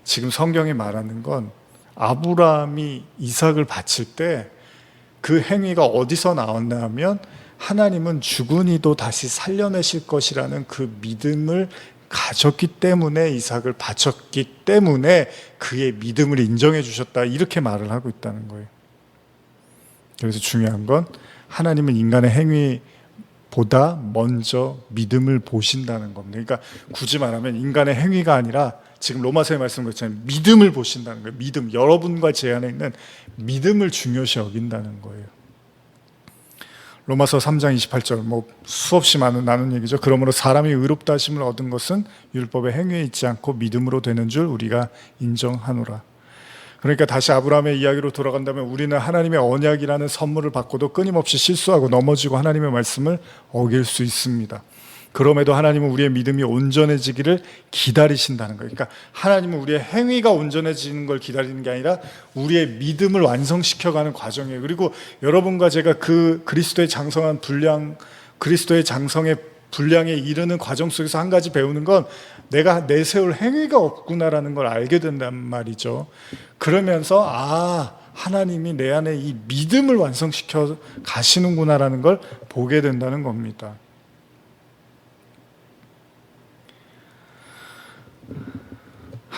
지금 성경이 말하는 건 아브라함이 이삭을 바칠 때 그 행위가 어디서 나왔나 하면 하나님은 죽은 이도 다시 살려내실 것이라는 그 믿음을 가졌기 때문에 이삭을 바쳤기 때문에 그의 믿음을 인정해 주셨다, 이렇게 말을 하고 있다는 거예요. 그래서 중요한 건 하나님은 인간의 행위보다 먼저 믿음을 보신다는 겁니다. 그러니까 굳이 말하면 인간의 행위가 아니라 지금 로마서의 말씀 것처럼 믿음을 보신다는 거예요. 믿음, 여러분과 제 안에 있는 믿음을 중요시 여긴다는 거예요. 로마서 3장 28절 뭐 수없이 나눈 얘기죠. 그러므로 사람이 의롭다 하심을 얻은 것은 율법의 행위에 있지 않고 믿음으로 되는 줄 우리가 인정하노라. 그러니까 다시 아브라함의 이야기로 돌아간다면 우리는 하나님의 언약이라는 선물을 받고도 끊임없이 실수하고 넘어지고 하나님의 말씀을 어길 수 있습니다. 그럼에도 하나님은 우리의 믿음이 온전해지기를 기다리신다는 거예요. 그러니까 하나님은 우리의 행위가 온전해지는 걸 기다리는 게 아니라 우리의 믿음을 완성시켜가는 과정이에요. 그리고 여러분과 제가 그 그리스도의 장성한 분량, 그리스도의 장성의 분량에 이르는 과정 속에서 한 가지 배우는 건 내가 내세울 행위가 없구나라는 걸 알게 된단 말이죠. 그러면서 하나님이 내 안에 이 믿음을 완성시켜 가시는구나라는 걸 보게 된다는 겁니다.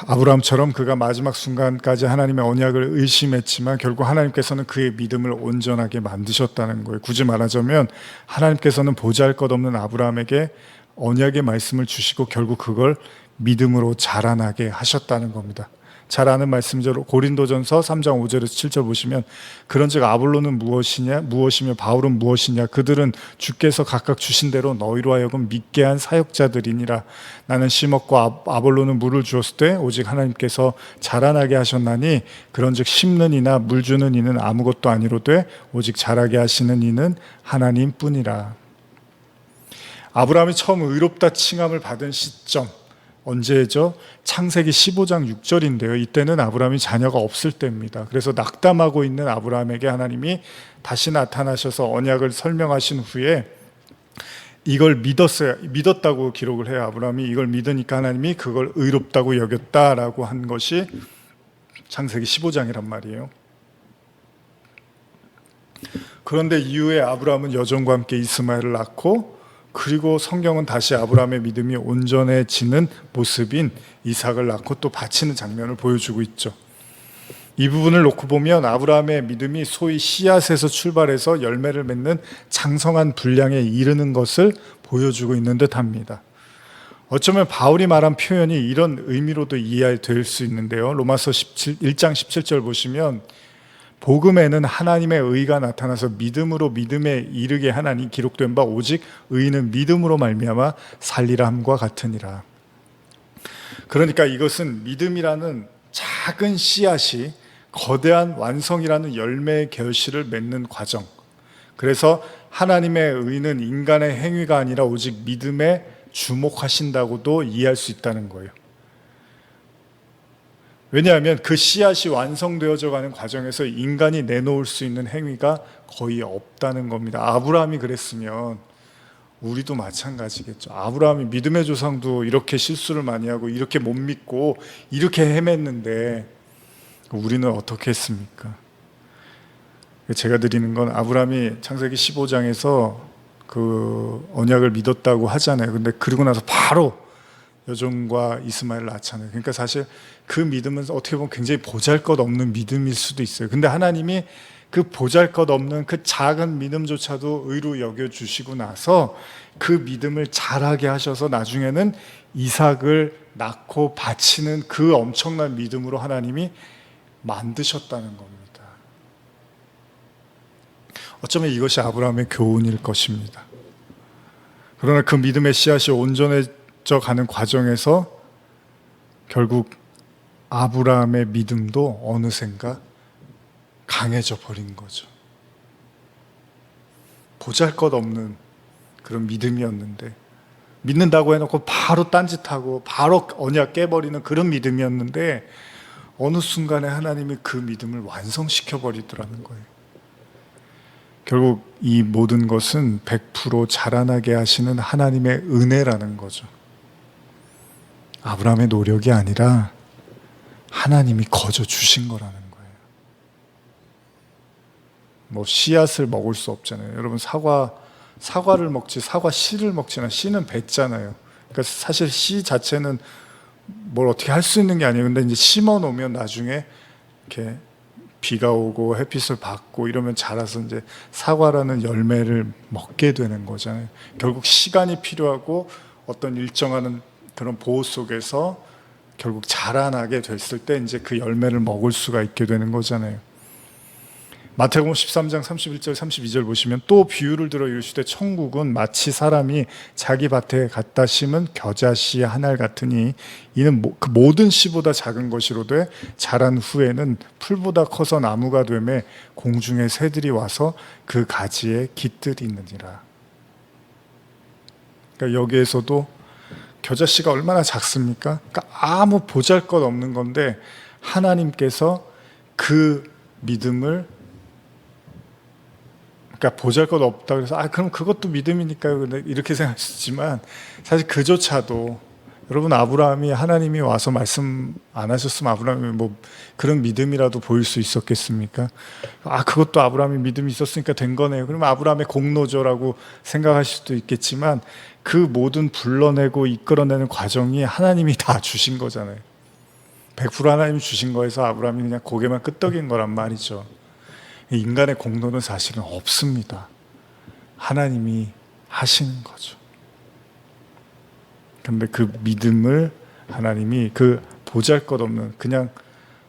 아브라함처럼 그가 마지막 순간까지 하나님의 언약을 의심했지만 결국 하나님께서는 그의 믿음을 온전하게 만드셨다는 거예요. 굳이 말하자면 하나님께서는 보잘것없는 아브라함에게 언약의 말씀을 주시고 결국 그걸 믿음으로 자라나게 하셨다는 겁니다. 잘 아는 말씀대로 고린도전서 3장 5절에서 7절 보시면 그런즉 아볼로는 무엇이며 바울은 무엇이냐, 그들은 주께서 각각 주신 대로 너희로 하여금 믿게 한 사역자들이니라. 나는 심었고 아볼로는 물을 주었을 때 오직 하나님께서 자라나게 하셨나니 그런즉 심는 이나 물 주는 이는 아무것도 아니로되 오직 자라게 하시는 이는 하나님뿐이라. 아브라함이 처음 의롭다 칭함을 받은 시점 언제죠? 창세기 15장 6절인데요. 이때는 아브라함이 자녀가 없을 때입니다. 그래서 낙담하고 있는 아브라함에게 하나님이 다시 나타나셔서 언약을 설명하신 후에 이걸 믿었다고 기록을 해요. 아브라함이 이걸 믿으니까 하나님이 그걸 의롭다고 여겼다라고 한 것이 창세기 15장이란 말이에요. 그런데 이후에 아브라함은 여종과 함께 이스마엘을 낳고 그리고 성경은 다시 아브라함의 믿음이 온전해지는 모습인 이삭을 낳고 또 바치는 장면을 보여주고 있죠. 이 부분을 놓고 보면 아브라함의 믿음이 소위 씨앗에서 출발해서 열매를 맺는 장성한 분량에 이르는 것을 보여주고 있는 듯합니다. 어쩌면 바울이 말한 표현이 이런 의미로도 이해될 수 있는데요. 로마서 1장 17절 보시면 복음에는 하나님의 의가 나타나서 믿음으로 믿음에 이르게 하나니 기록된 바 오직 의인은 믿음으로 말미암아 살리라 함과 같으니라. 그러니까 이것은 믿음이라는 작은 씨앗이 거대한 완성이라는 열매의 결실을 맺는 과정. 그래서 하나님의 의는 인간의 행위가 아니라 오직 믿음에 주목하신다고도 이해할 수 있다는 거예요. 왜냐하면 그 씨앗이 완성되어져 가는 과정에서 인간이 내놓을 수 있는 행위가 거의 없다는 겁니다. 아브라함이 그랬으면 우리도 마찬가지겠죠. 아브라함이 믿음의 조상도 이렇게 실수를 많이 하고 이렇게 못 믿고 이렇게 헤맸는데 우리는 어떻게 했습니까? 제가 드리는 건 아브라함이 창세기 15장에서 그 언약을 믿었다고 하잖아요. 근데 그러고 나서 바로 여종과 이스마엘을 낳잖아요. 그러니까 사실 그 믿음은 어떻게 보면 굉장히 보잘것없는 믿음일 수도 있어요. 근데 하나님이 그 보잘것없는 그 작은 믿음조차도 의로 여겨주시고 나서 그 믿음을 자라게 하셔서 나중에는 이삭을 낳고 바치는 그 엄청난 믿음으로 하나님이 만드셨다는 겁니다. 어쩌면 이것이 아브라함의 교훈일 것입니다. 그러나 그 믿음의 씨앗이 온전해져 가는 과정에서 결국 아브라함의 믿음도 어느샌가 강해져 버린 거죠. 보잘것없는 그런 믿음이었는데, 믿는다고 해놓고 바로 딴짓하고 바로 언약 깨버리는 그런 믿음이었는데 어느 순간에 하나님이 그 믿음을 완성시켜 버리더라는 거예요. 결국 이 모든 것은 100% 자라나게 하시는 하나님의 은혜라는 거죠. 아브라함의 노력이 아니라 하나님이 거저 주신 거라는 거예요. 뭐 씨앗을 먹을 수 없잖아요. 여러분 사과를 먹지 사과 씨를 먹지나 씨는 뱉잖아요. 그러니까 사실 씨 자체는 뭘 어떻게 할 수 있는 게 아니에요. 근데 이제 심어 놓으면 나중에 이렇게 비가 오고 햇빛을 받고 이러면 자라서 이제 사과라는 열매를 먹게 되는 거잖아요. 결국 시간이 필요하고 어떤 일정한 그런 보호 속에서 결국 자라나게 됐을 때 이제 그 열매를 먹을 수가 있게 되는 거잖아요. 마태복음 13장 31절 32절 보시면 또 비유를 들어 이르시되 천국은 마치 사람이 자기 밭에 갖다 심은 겨자씨 한 알 같으니 이는 그 모든 씨보다 작은 것이로되 자란 후에는 풀보다 커서 나무가 되매 공중의 새들이 와서 그 가지에 깃들이느니라. 그러니까 여기에서도 겨자씨가 얼마나 작습니까? 그러니까 아무 보잘것없는 건데 하나님께서 그 믿음을, 그러니까 보잘것없다 그래서 그럼 그것도 믿음이니까요 이렇게 생각하시지만 사실 그조차도 여러분 아브라함이 하나님이 와서 말씀 안 하셨으면 아브라함이 뭐 그런 믿음이라도 보일 수 있었겠습니까? 그것도 아브라함이 믿음이 있었으니까 된 거네요. 그러면 아브라함의 공로죠라고 생각하실 수도 있겠지만 그 모든 불러내고 이끌어내는 과정이 하나님이 다 주신 거잖아요. 100% 하나님이 주신 거에서 아브라함이 그냥 고개만 끄덕인 거란 말이죠. 인간의 공로는 사실은 없습니다. 하나님이 하시는 거죠. 그런데 그 믿음을 하나님이 그 보잘것없는 그냥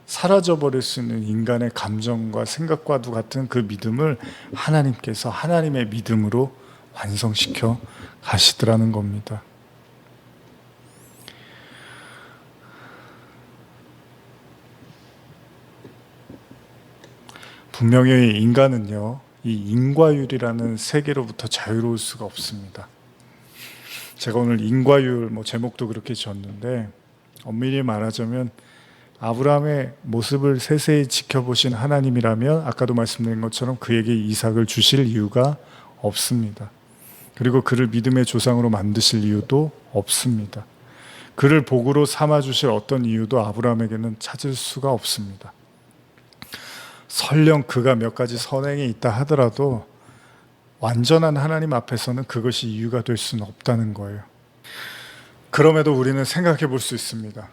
사라져버릴 수 있는 인간의 감정과 생각과도 같은 그 믿음을 하나님께서 하나님의 믿음으로 완성시켜 가시더라는 겁니다. 분명히 인간은요, 이 인과율이라는 세계로부터 자유로울 수가 없습니다. 제가 오늘 인과율 제목도 그렇게 지었는데 엄밀히 말하자면 아브라함의 모습을 세세히 지켜보신 하나님이라면 아까도 말씀드린 것처럼 그에게 이삭을 주실 이유가 없습니다. 그리고 그를 믿음의 조상으로 만드실 이유도 없습니다. 그를 복으로 삼아주실 어떤 이유도 아브라함에게는 찾을 수가 없습니다. 설령 그가 몇 가지 선행이 있다 하더라도 완전한 하나님 앞에서는 그것이 이유가 될 수는 없다는 거예요. 그럼에도 우리는 생각해 볼 수 있습니다.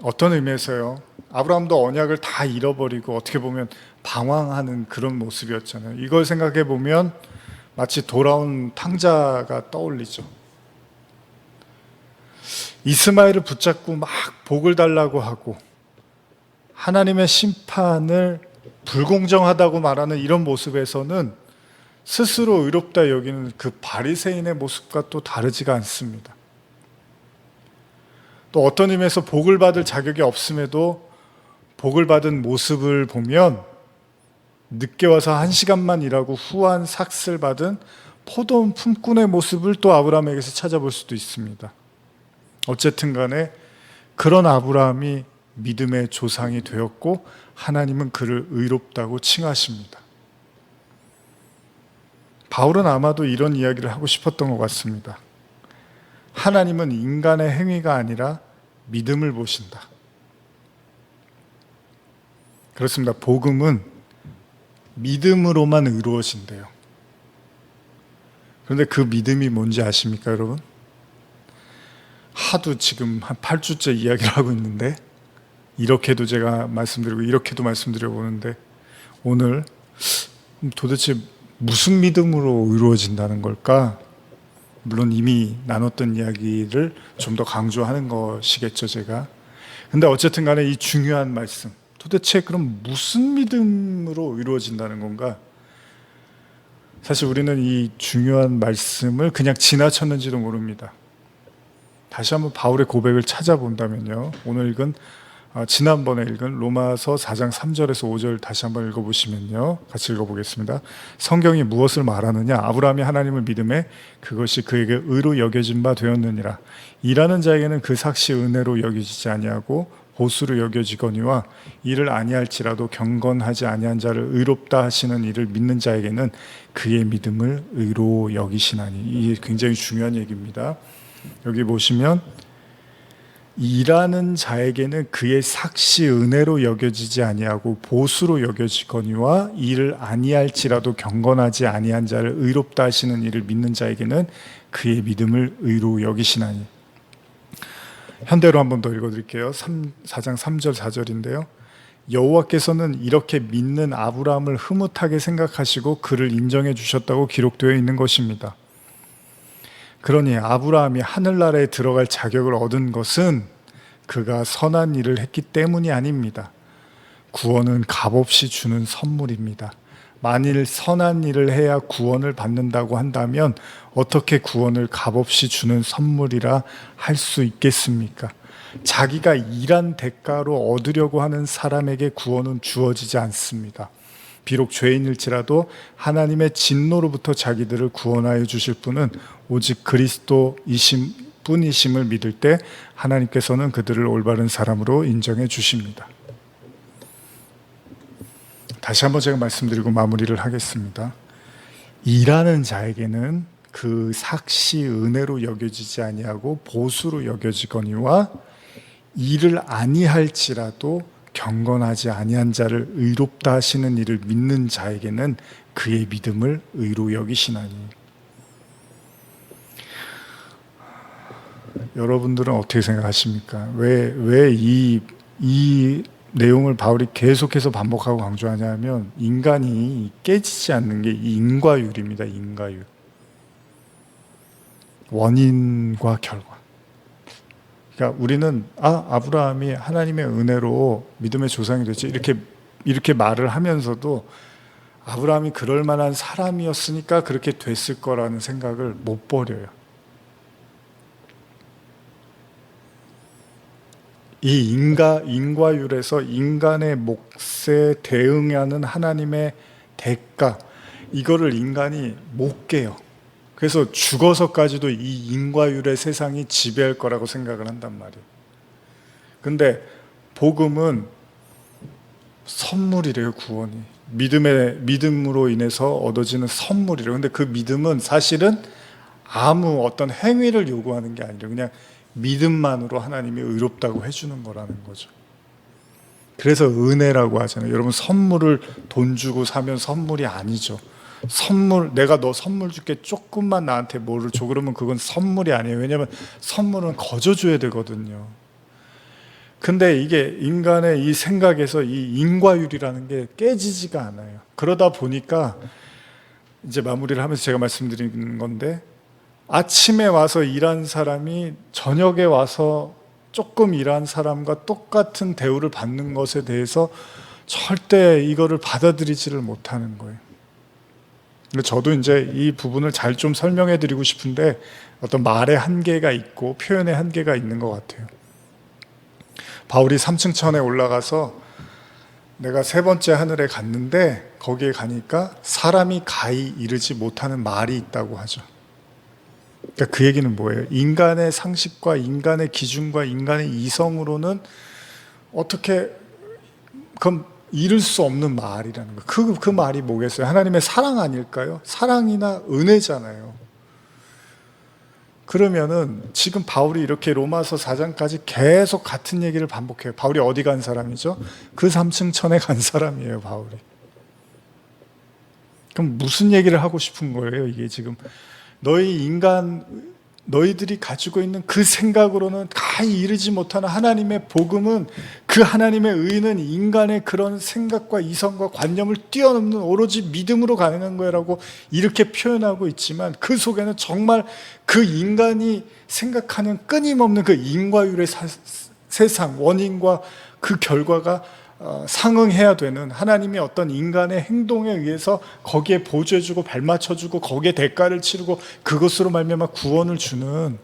어떤 의미에서요, 아브라함도 언약을 다 잃어버리고 어떻게 보면 방황하는 그런 모습이었잖아요. 이걸 생각해 보면 마치 돌아온 탕자가 떠올리죠. 이스마엘을 붙잡고 막 복을 달라고 하고 하나님의 심판을 불공정하다고 말하는 이런 모습에서는 스스로 의롭다 여기는 그 바리새인의 모습과 또 다르지가 않습니다. 또 어떤 의미에서 복을 받을 자격이 없음에도 복을 받은 모습을 보면 늦게 와서 1시간만 일하고 후한 삭슬 받은 포도원 품꾼의 모습을 또 아브라함에게서 찾아볼 수도 있습니다. 어쨌든 간에 그런 아브라함이 믿음의 조상이 되었고 하나님은 그를 의롭다고 칭하십니다. 바울은 아마도 이런 이야기를 하고 싶었던 것 같습니다. 하나님은 인간의 행위가 아니라 믿음을 보신다. 그렇습니다. 복음은 믿음으로만 이루어진대요. 그런데 그 믿음이 뭔지 아십니까, 여러분? 하도 지금 한 8주째 이야기를 하고 있는데 이렇게도 제가 말씀드리고 이렇게도 말씀드려 보는데 오늘 도대체 무슨 믿음으로 이루어진다는 걸까? 물론 이미 나눴던 이야기를 좀 더 강조하는 것이겠죠, 제가. 근데 어쨌든 간에 이 중요한 말씀, 도대체 그럼 무슨 믿음으로 이루어진다는 건가? 사실 우리는 이 중요한 말씀을 그냥 지나쳤는지도 모릅니다. 다시 한번 바울의 고백을 찾아본다면요, 오늘 읽은 지난번에 읽은 로마서 4장 3절에서 5절 다시 한번 읽어보시면요, 같이 읽어보겠습니다. 성경이 무엇을 말하느냐? 아브라함이 하나님을 믿음에 그것이 그에게 의로 여겨진 바 되었느니라. 일하는 자에게는 그 삭시 은혜로 여겨지지 아니하고 보수로 여겨지거니와 이를 아니할지라도 경건하지 아니한 자를 의롭다 하시는 이를 믿는 자에게는 그의 믿음을 의로 여기시나니. 이게 굉장히 중요한 얘기입니다. 여기 보시면 일하는 자에게는 그의 삭시 은혜로 여겨지지 아니하고 보수로 여겨지거니와 이를 아니할지라도 경건하지 아니한 자를 의롭다 하시는 이를 믿는 자에게는 그의 믿음을 의로 여기시나니. 현대로 한 번 더 읽어드릴게요. 4장 3절 4절인데요. 여호와께서는 이렇게 믿는 아브라함을 흐뭇하게 생각하시고 그를 인정해 주셨다고 기록되어 있는 것입니다. 그러니 아브라함이 하늘나라에 들어갈 자격을 얻은 것은 그가 선한 일을 했기 때문이 아닙니다. 구원은 값없이 주는 선물입니다. 만일 선한 일을 해야 구원을 받는다고 한다면 어떻게 구원을 값없이 주는 선물이라 할 수 있겠습니까? 자기가 일한 대가로 얻으려고 하는 사람에게 구원은 주어지지 않습니다. 비록 죄인일지라도 하나님의 진노로부터 자기들을 구원하여 주실 분은 오직 그리스도이심 뿐이심을 믿을 때 하나님께서는 그들을 올바른 사람으로 인정해 주십니다. 다시 한번 제가 말씀드리고 마무리를 하겠습니다. 일하는 자에게는 그 삭시 은혜로 여겨지지 아니하고 보수로 여겨지거니와 일을 아니할지라도 경건하지 아니한 자를 의롭다 하시는 이를 믿는 자에게는 그의 믿음을 의로 여기시나니. 여러분들은 어떻게 생각하십니까? 왜 이 내용을 바울이 계속해서 반복하고 강조하냐면 인간이 깨지지 않는 게 이 인과율입니다. 인과율. 원인과 결과. 그러니까 우리는 아브라함이 하나님의 은혜로 믿음의 조상이 됐지 이렇게 말을 하면서도 아브라함이 그럴 만한 사람이었으니까 그렇게 됐을 거라는 생각을 못 버려요. 이 인과율에서 인간의 몫에 대응하는 하나님의 대가, 이거를 인간이 못 깨요. 그래서 죽어서까지도 이 인과율의 세상이 지배할 거라고 생각을 한단 말이에요. 근데 복음은 선물이래요. 구원이 믿음으로 인해서 얻어지는 선물이래요. 근데 그 믿음은 사실은 아무 어떤 행위를 요구하는 게 아니라 그냥 믿음만으로 하나님이 의롭다고 해주는 거라는 거죠. 그래서 은혜라고 하잖아요. 여러분, 선물을 돈 주고 사면 선물이 아니죠. 선물, 내가 너 선물 줄게, 조금만 나한테 뭐를 줘. 그러면 그건 선물이 아니에요. 왜냐하면 선물은 거저줘야 되거든요. 근데 이게 인간의 이 생각에서 이 인과율이라는 게 깨지지가 않아요. 그러다 보니까 이제 마무리를 하면서 제가 말씀드린 건데, 아침에 와서 일한 사람이 저녁에 와서 조금 일한 사람과 똑같은 대우를 받는 것에 대해서 절대 이거를 받아들이지를 못하는 거예요. 근데 저도 이제 이 부분을 잘 좀 설명해 드리고 싶은데 어떤 말의 한계가 있고 표현의 한계가 있는 것 같아요. 바울이 3층 천에 올라가서 내가 세 번째 하늘에 갔는데 거기에 가니까 사람이 가히 이르지 못하는 말이 있다고 하죠. 그러니까 그 얘기는 뭐예요? 인간의 상식과 인간의 기준과 인간의 이성으로는 어떻게 그건 이룰 수 없는 말이라는 거예요. 그 말이 뭐겠어요? 하나님의 사랑 아닐까요? 사랑이나 은혜잖아요. 그러면은 지금 바울이 이렇게 로마서 4장까지 계속 같은 얘기를 반복해요. 바울이 어디 간 사람이죠? 그 3층 천에 간 사람이에요, 바울이. 그럼 무슨 얘기를 하고 싶은 거예요, 이게 지금? 너희들이 가지고 있는 그 생각으로는 가히 이르지 못하는 하나님의 복음은, 그 하나님의 의는 인간의 그런 생각과 이성과 관념을 뛰어넘는 오로지 믿음으로 가능한 거라고 이렇게 표현하고 있지만, 그 속에는 정말 그 인간이 생각하는 끊임없는 그 인과율의 세상, 원인과 그 결과가 상응해야 되는 하나님의 어떤 인간의 행동에 의해서 거기에 보조해주고 발맞춰주고 거기에 대가를 치르고 그것으로 말미암아 구원을 주는,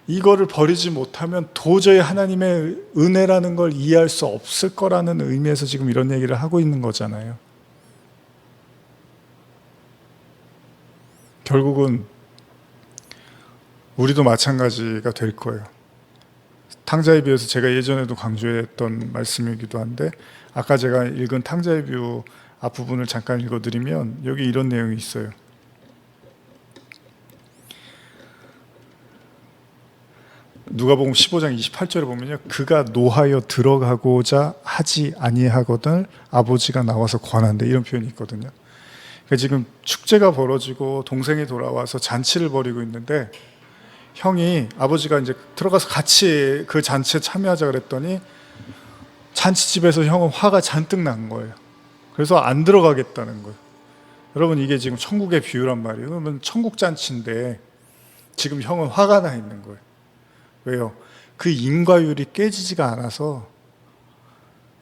이거를 버리지 못하면 도저히 하나님의 은혜라는 걸 이해할 수 없을 거라는 의미에서 지금 이런 얘기를 하고 있는 거잖아요. 결국은 우리도 마찬가지가 될 거예요. 탕자의 비유에서 제가 예전에도 강조했던 말씀이기도 한데, 아까 제가 읽은 탕자의 비유 앞부분을 잠깐 읽어드리면 여기 이런 내용이 있어요. 누가복음 15장 28절에 보면요, 그가 노하여 들어가고자 하지 아니하거든 아버지가 나와서 권한대, 이런 표현이 있거든요. 그러니까 지금 축제가 벌어지고 동생이 돌아와서 잔치를 벌이고 있는데, 형이, 아버지가 이제 들어가서 같이 그 잔치에 참여하자 그랬더니 잔치집에서 형은 화가 잔뜩 난 거예요. 그래서 안 들어가겠다는 거예요. 여러분, 이게 지금 천국의 비유란 말이에요. 그러면 천국 잔치인데 지금 형은 화가 나 있는 거예요. 왜요? 그 인과율이 깨지지가 않아서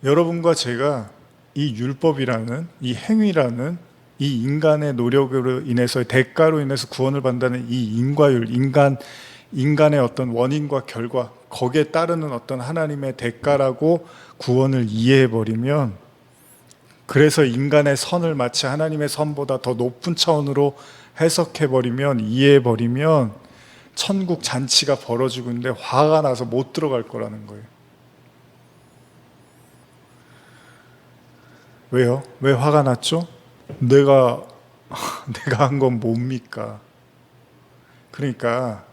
여러분과 제가 이 율법이라는, 이 행위라는, 이 인간의 노력으로 인해서, 대가로 인해서 구원을 받는다는 이 인과율, 인간의 어떤 원인과 결과, 거기에 따르는 어떤 하나님의 대가라고 구원을 이해해버리면, 그래서 인간의 선을 마치 하나님의 선보다 더 높은 차원으로 해석해버리면, 이해해버리면 천국 잔치가 벌어지고 있는데 화가 나서 못 들어갈 거라는 거예요. 왜요? 왜 화가 났죠? 내가 한 건 뭡니까? 그러니까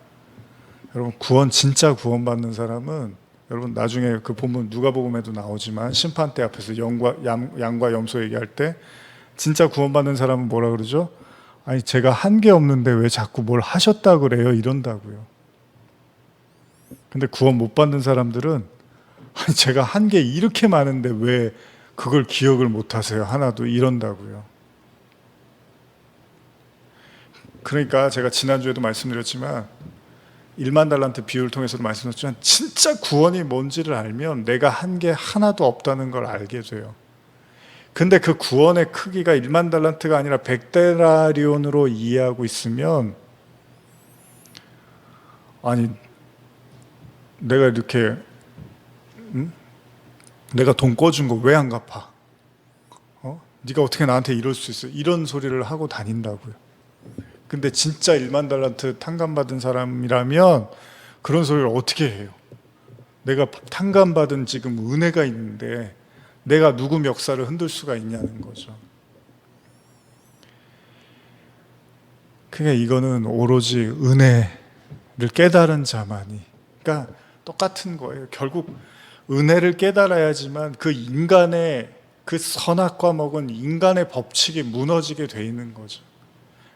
여러분, 진짜 구원받는 사람은, 여러분 나중에 그 본문 누가복음에도 나오지만 심판대 앞에서 양과 염소 얘기할 때 진짜 구원받는 사람은 뭐라 그러죠? 아니, 제가 한 게 없는데 왜 자꾸 뭘 하셨다 그래요? 이런다고요. 근데 구원 못 받는 사람들은, 아니, 제가 한 게 이렇게 많은데 왜 그걸 기억을 못 하세요? 하나도, 이런다고요. 그러니까 제가 지난주에도 말씀드렸지만 1만 달란트 비유를 통해서도 말씀드렸지만, 진짜 구원이 뭔지를 알면 내가 한 게 하나도 없다는 걸 알게 돼요. 근데 그 구원의 크기가 1만 달란트가 아니라 100데나리온으로 이해하고 있으면, 아니, 내가 이렇게 내가 돈 꿔준 거 왜 안 갚아? 네가 어떻게 나한테 이럴 수 있어? 이런 소리를 하고 다닌다고요. 근데 진짜 1만 달란트 탕감받은 사람이라면 그런 소리를 어떻게 해요? 내가 탕감받은 지금 은혜가 있는데 내가 누구 멱살을 흔들 수가 있냐는 거죠. 그러니까 이거는 오로지 은혜를 깨달은 자만이, 그러니까 똑같은 거예요. 결국 은혜를 깨달아야지만 그 인간의 그 선악과 먹은 인간의 법칙이 무너지게 돼 있는 거죠.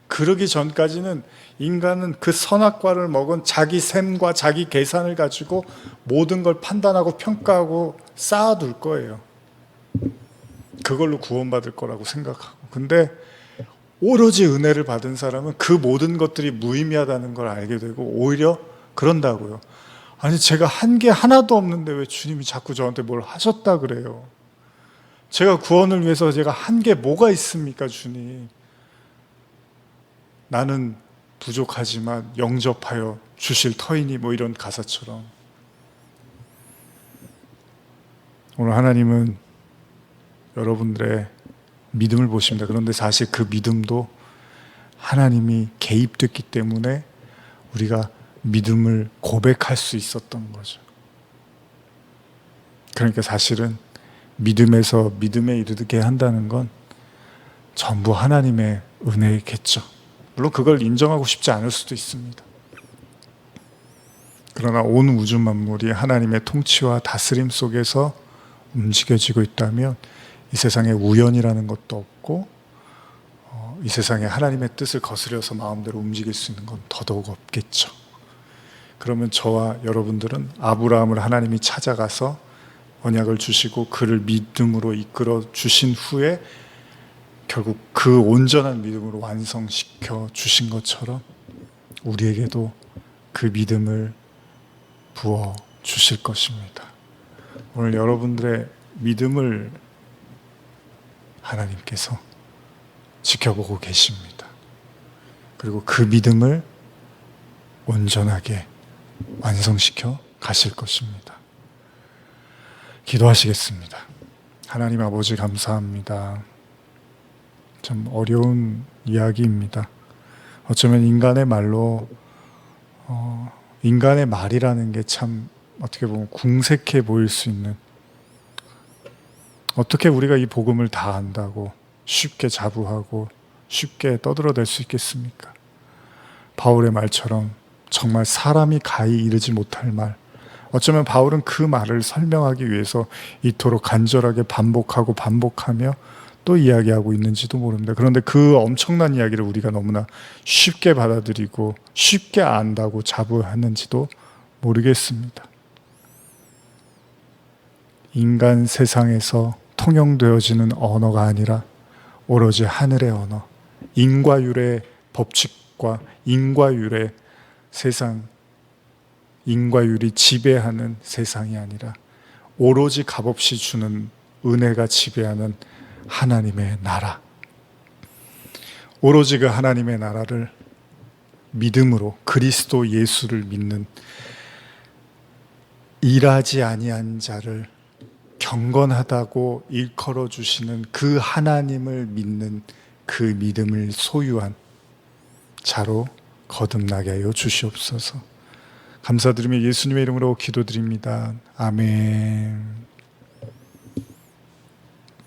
그러기 전까지는 인간은 그 선악과를 먹은 자기 셈과 자기 계산을 가지고 모든 걸 판단하고 평가하고 쌓아둘 거예요. 그걸로 구원받을 거라고 생각하고. 근데 오로지 은혜를 받은 사람은 그 모든 것들이 무의미하다는 걸 알게 되고 오히려 그런다고요. 아니, 제가 한 게 하나도 없는데 왜 주님이 자꾸 저한테 뭘 하셨다 그래요? 제가 구원을 위해서 제가 한 게 뭐가 있습니까, 주님? 나는 부족하지만 영접하여 주실 터이니, 뭐 이런 가사처럼. 오늘 하나님은 여러분들의 믿음을 보십니다. 그런데 사실 그 믿음도 하나님이 개입됐기 때문에 우리가 믿음을 고백할 수 있었던 거죠. 그러니까 사실은 믿음에서 믿음에 이르게 한다는 건 전부 하나님의 은혜겠죠. 물론 그걸 인정하고 싶지 않을 수도 있습니다. 그러나 온 우주 만물이 하나님의 통치와 다스림 속에서 움직여지고 있다면 이 세상에 우연이라는 것도 없고 이 세상에 하나님의 뜻을 거스려서 마음대로 움직일 수 있는 건 더더욱 없겠죠. 그러면 저와 여러분들은 아브라함을 하나님이 찾아가서 언약을 주시고 그를 믿음으로 이끌어 주신 후에 결국 그 온전한 믿음으로 완성시켜 주신 것처럼 우리에게도 그 믿음을 부어 주실 것입니다. 오늘 여러분들의 믿음을 하나님께서 지켜보고 계십니다. 그리고 그 믿음을 온전하게 완성시켜 가실 것입니다. 기도하시겠습니다. 하나님 아버지, 감사합니다. 참 어려운 이야기입니다. 어쩌면 인간의 말로 인간의 말이라는 게 참 어떻게 보면 궁색해 보일 수 있는, 어떻게 우리가 이 복음을 다 안다고 쉽게 자부하고 쉽게 떠들어댈 수 있겠습니까? 바울의 말처럼 정말 사람이 가히 이르지 못할 말, 어쩌면 바울은 그 말을 설명하기 위해서 이토록 간절하게 반복하며 또 이야기하고 있는지도 모릅니다. 그런데 그 엄청난 이야기를 우리가 너무나 쉽게 받아들이고 쉽게 안다고 자부하는지도 모르겠습니다. 인간 세상에서 통용되어지는 언어가 아니라 오로지 하늘의 언어, 인과율의 법칙과 인과율의 세상, 인과율이 지배하는 세상이 아니라 오로지 값없이 주는 은혜가 지배하는 하나님의 나라, 오로지 그 하나님의 나라를 믿음으로 그리스도 예수를 믿는 일하지 아니한 자를 경건하다고 일컬어 주시는 그 하나님을 믿는 그 믿음을 소유한 자로 거듭나게 하여 주시옵소서. 감사드리며 예수님의 이름으로 기도드립니다. 아멘.